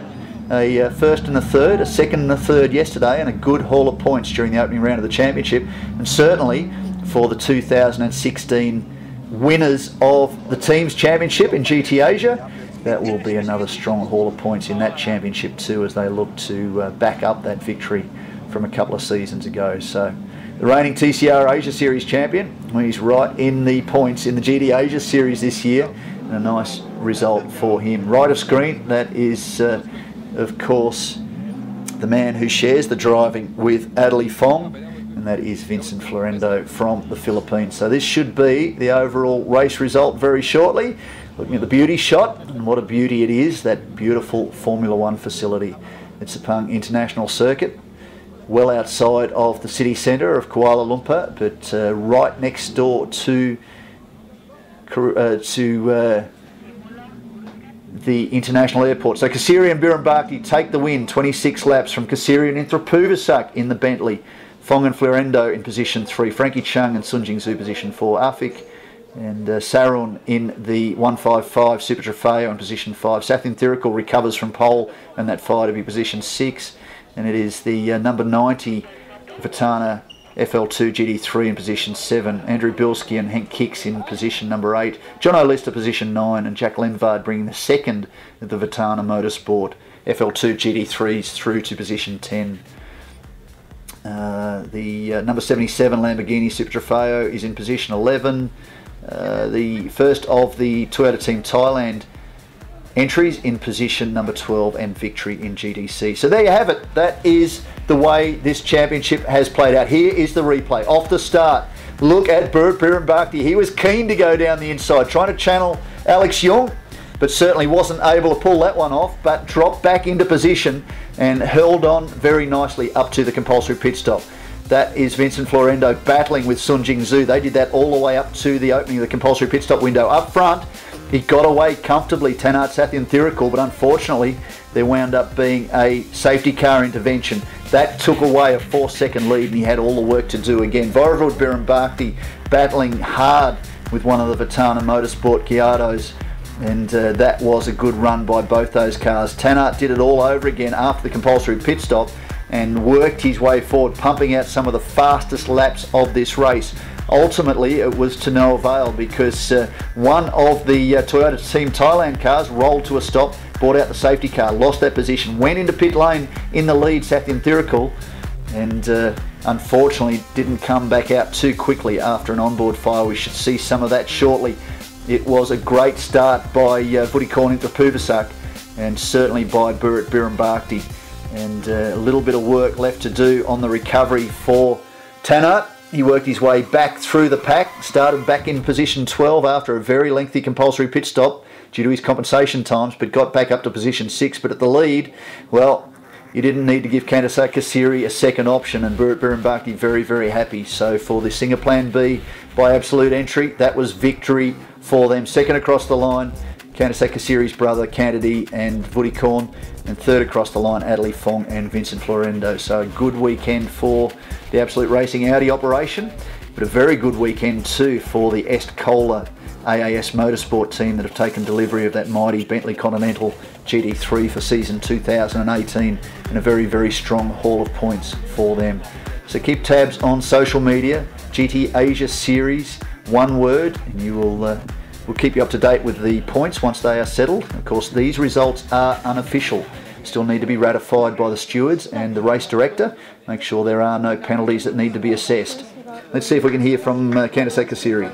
A first and a third, a second and a third yesterday, and a good haul of points during the opening round of the championship, and certainly for the 2016 winners of the team's championship in GT Asia. That will be another strong haul of points in that championship too, as they look to back up that victory from a couple of seasons ago. So the reigning TCR Asia Series champion, he's right in the points in the GT Asia Series this year, and a nice result for him. Right of screen, that is of course the man who shares the driving with Adley Fong, and that is Vincent Florendo from the Philippines. So this should be the overall race result very shortly. Looking at the beauty shot, and what a beauty it is, that beautiful Formula One facility at Seapng International Circuit, well outside of the city centre of Kuala Lumpur, but right next door to the international airport. So Kasiri and Birambakti take the win, 26 laps from Kasiri and Inthra Puvasak in the Bentley Fong and Florendo in position 3, Frankie Chung and Sun Jingzhu position 4, Afik and Sarun in the 155 Super Trofeo in position 5. Sathin Thirikul recovers from pole and that fire to be position 6, and it is the number 90 Vitana FL2 GT3 in position 7, Andrew Bilski and Henk Kicks in position number 8, John O'Lister position 9, and Jack Lenvard bringing the second of the Vitana Motorsport FL2 GT3s through to position 10. The number 77 Lamborghini Super Trofeo is in position 11. The first of the Toyota Team Thailand entries in position number 12, and victory in GDC. So there you have it. That is the way this championship has played out. Here is the replay. Off the start, look at Burt Birrenbachty. He was keen to go down the inside, trying to channel Alex Young, but certainly wasn't able to pull that one off, but dropped back into position and held on very nicely up to the compulsory pit stop. That is Vincent Florendo battling with Sun Jingzhu. They did that all the way up to the opening of the compulsory pit stop window. Up front, he got away comfortably, Tanart Sathin Thirikul, but unfortunately there wound up being a safety car intervention. That took away a 4-second lead, and he had all the work to do again. Voivod Birrenbachty battling hard with one of the Vitana Motorsport Giardos, and that was a good run by both those cars. Tanart did it all over again after the compulsory pit stop and worked his way forward, pumping out some of the fastest laps of this race. Ultimately, it was to no avail, because one of the Toyota Team Thailand cars rolled to a stop, brought out the safety car, lost that position, went into pit lane in the lead, Sathin Thirikul, and unfortunately didn't come back out too quickly after an onboard fire. We should see some of that shortly. It was a great start by Vudikorn Intrapuvasak, and certainly by Burt Birrenbachty, and a little bit of work left to do on the recovery for Tanart. He worked his way back through the pack, started back in position 12 after a very lengthy compulsory pit stop due to his compensation times, but got back up to position 6. But at the lead, well, you didn't need to give Kandasai Kasiri a second option, and Burt Birrenbachty very, very happy. So for the Singer Plan B by absolute entry, that was victory for them. Second across the line, Kandasai Kasiri's brother, Candidate and Vudikorn, and third across the line, Adelie Fong and Vincent Florendo. So a good weekend for the Absolute Racing Audi operation, but a very good weekend too for the Est Cola AAS Motorsport team that have taken delivery of that mighty Bentley Continental GT3 for season 2018, and a very, very strong haul of points for them. So keep tabs on social media, GT Asia Series, one word, and you will we'll keep you up to date with the points once they are settled. Of course, these results are unofficial, still need to be ratified by the stewards and the race director. Make sure there are no penalties that need to be assessed. Let's see if we can hear from Kandasai Kasiri.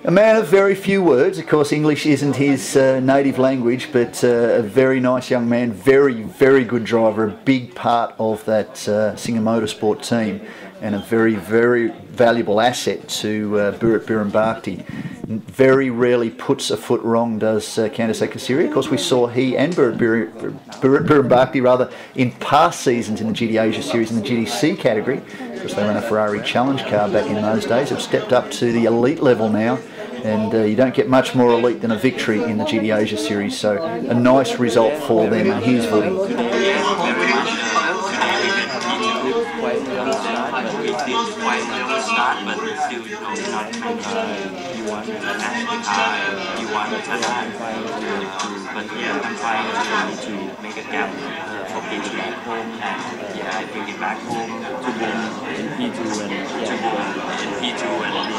A man of very few words. Of course, English isn't his native language, but a very nice young man, very, very good driver, a big part of that Singer Motorsport team, and a very, very valuable asset to Burt Birrenbachty. Very rarely puts a foot wrong, does Kandasai Kasiri. Of course, we saw he and Burt Birrenbachty rather in past seasons in the GT Asia Series in the GTC category. Of course, they ran a Ferrari Challenge car back in those days, have stepped up to the elite level now, and you don't get much more elite than a victory in the GT Asia Series, so a nice result for them. And here's Woody. But yeah, I'm trying to make a gap for getting back home, and yeah, I bring it back home to win in P2 and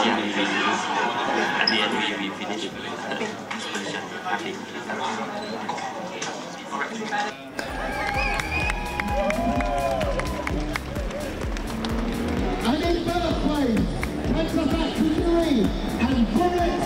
yeah, at the end we finish with this position. Happy. And in third place, Kandasai Kasiri and Boris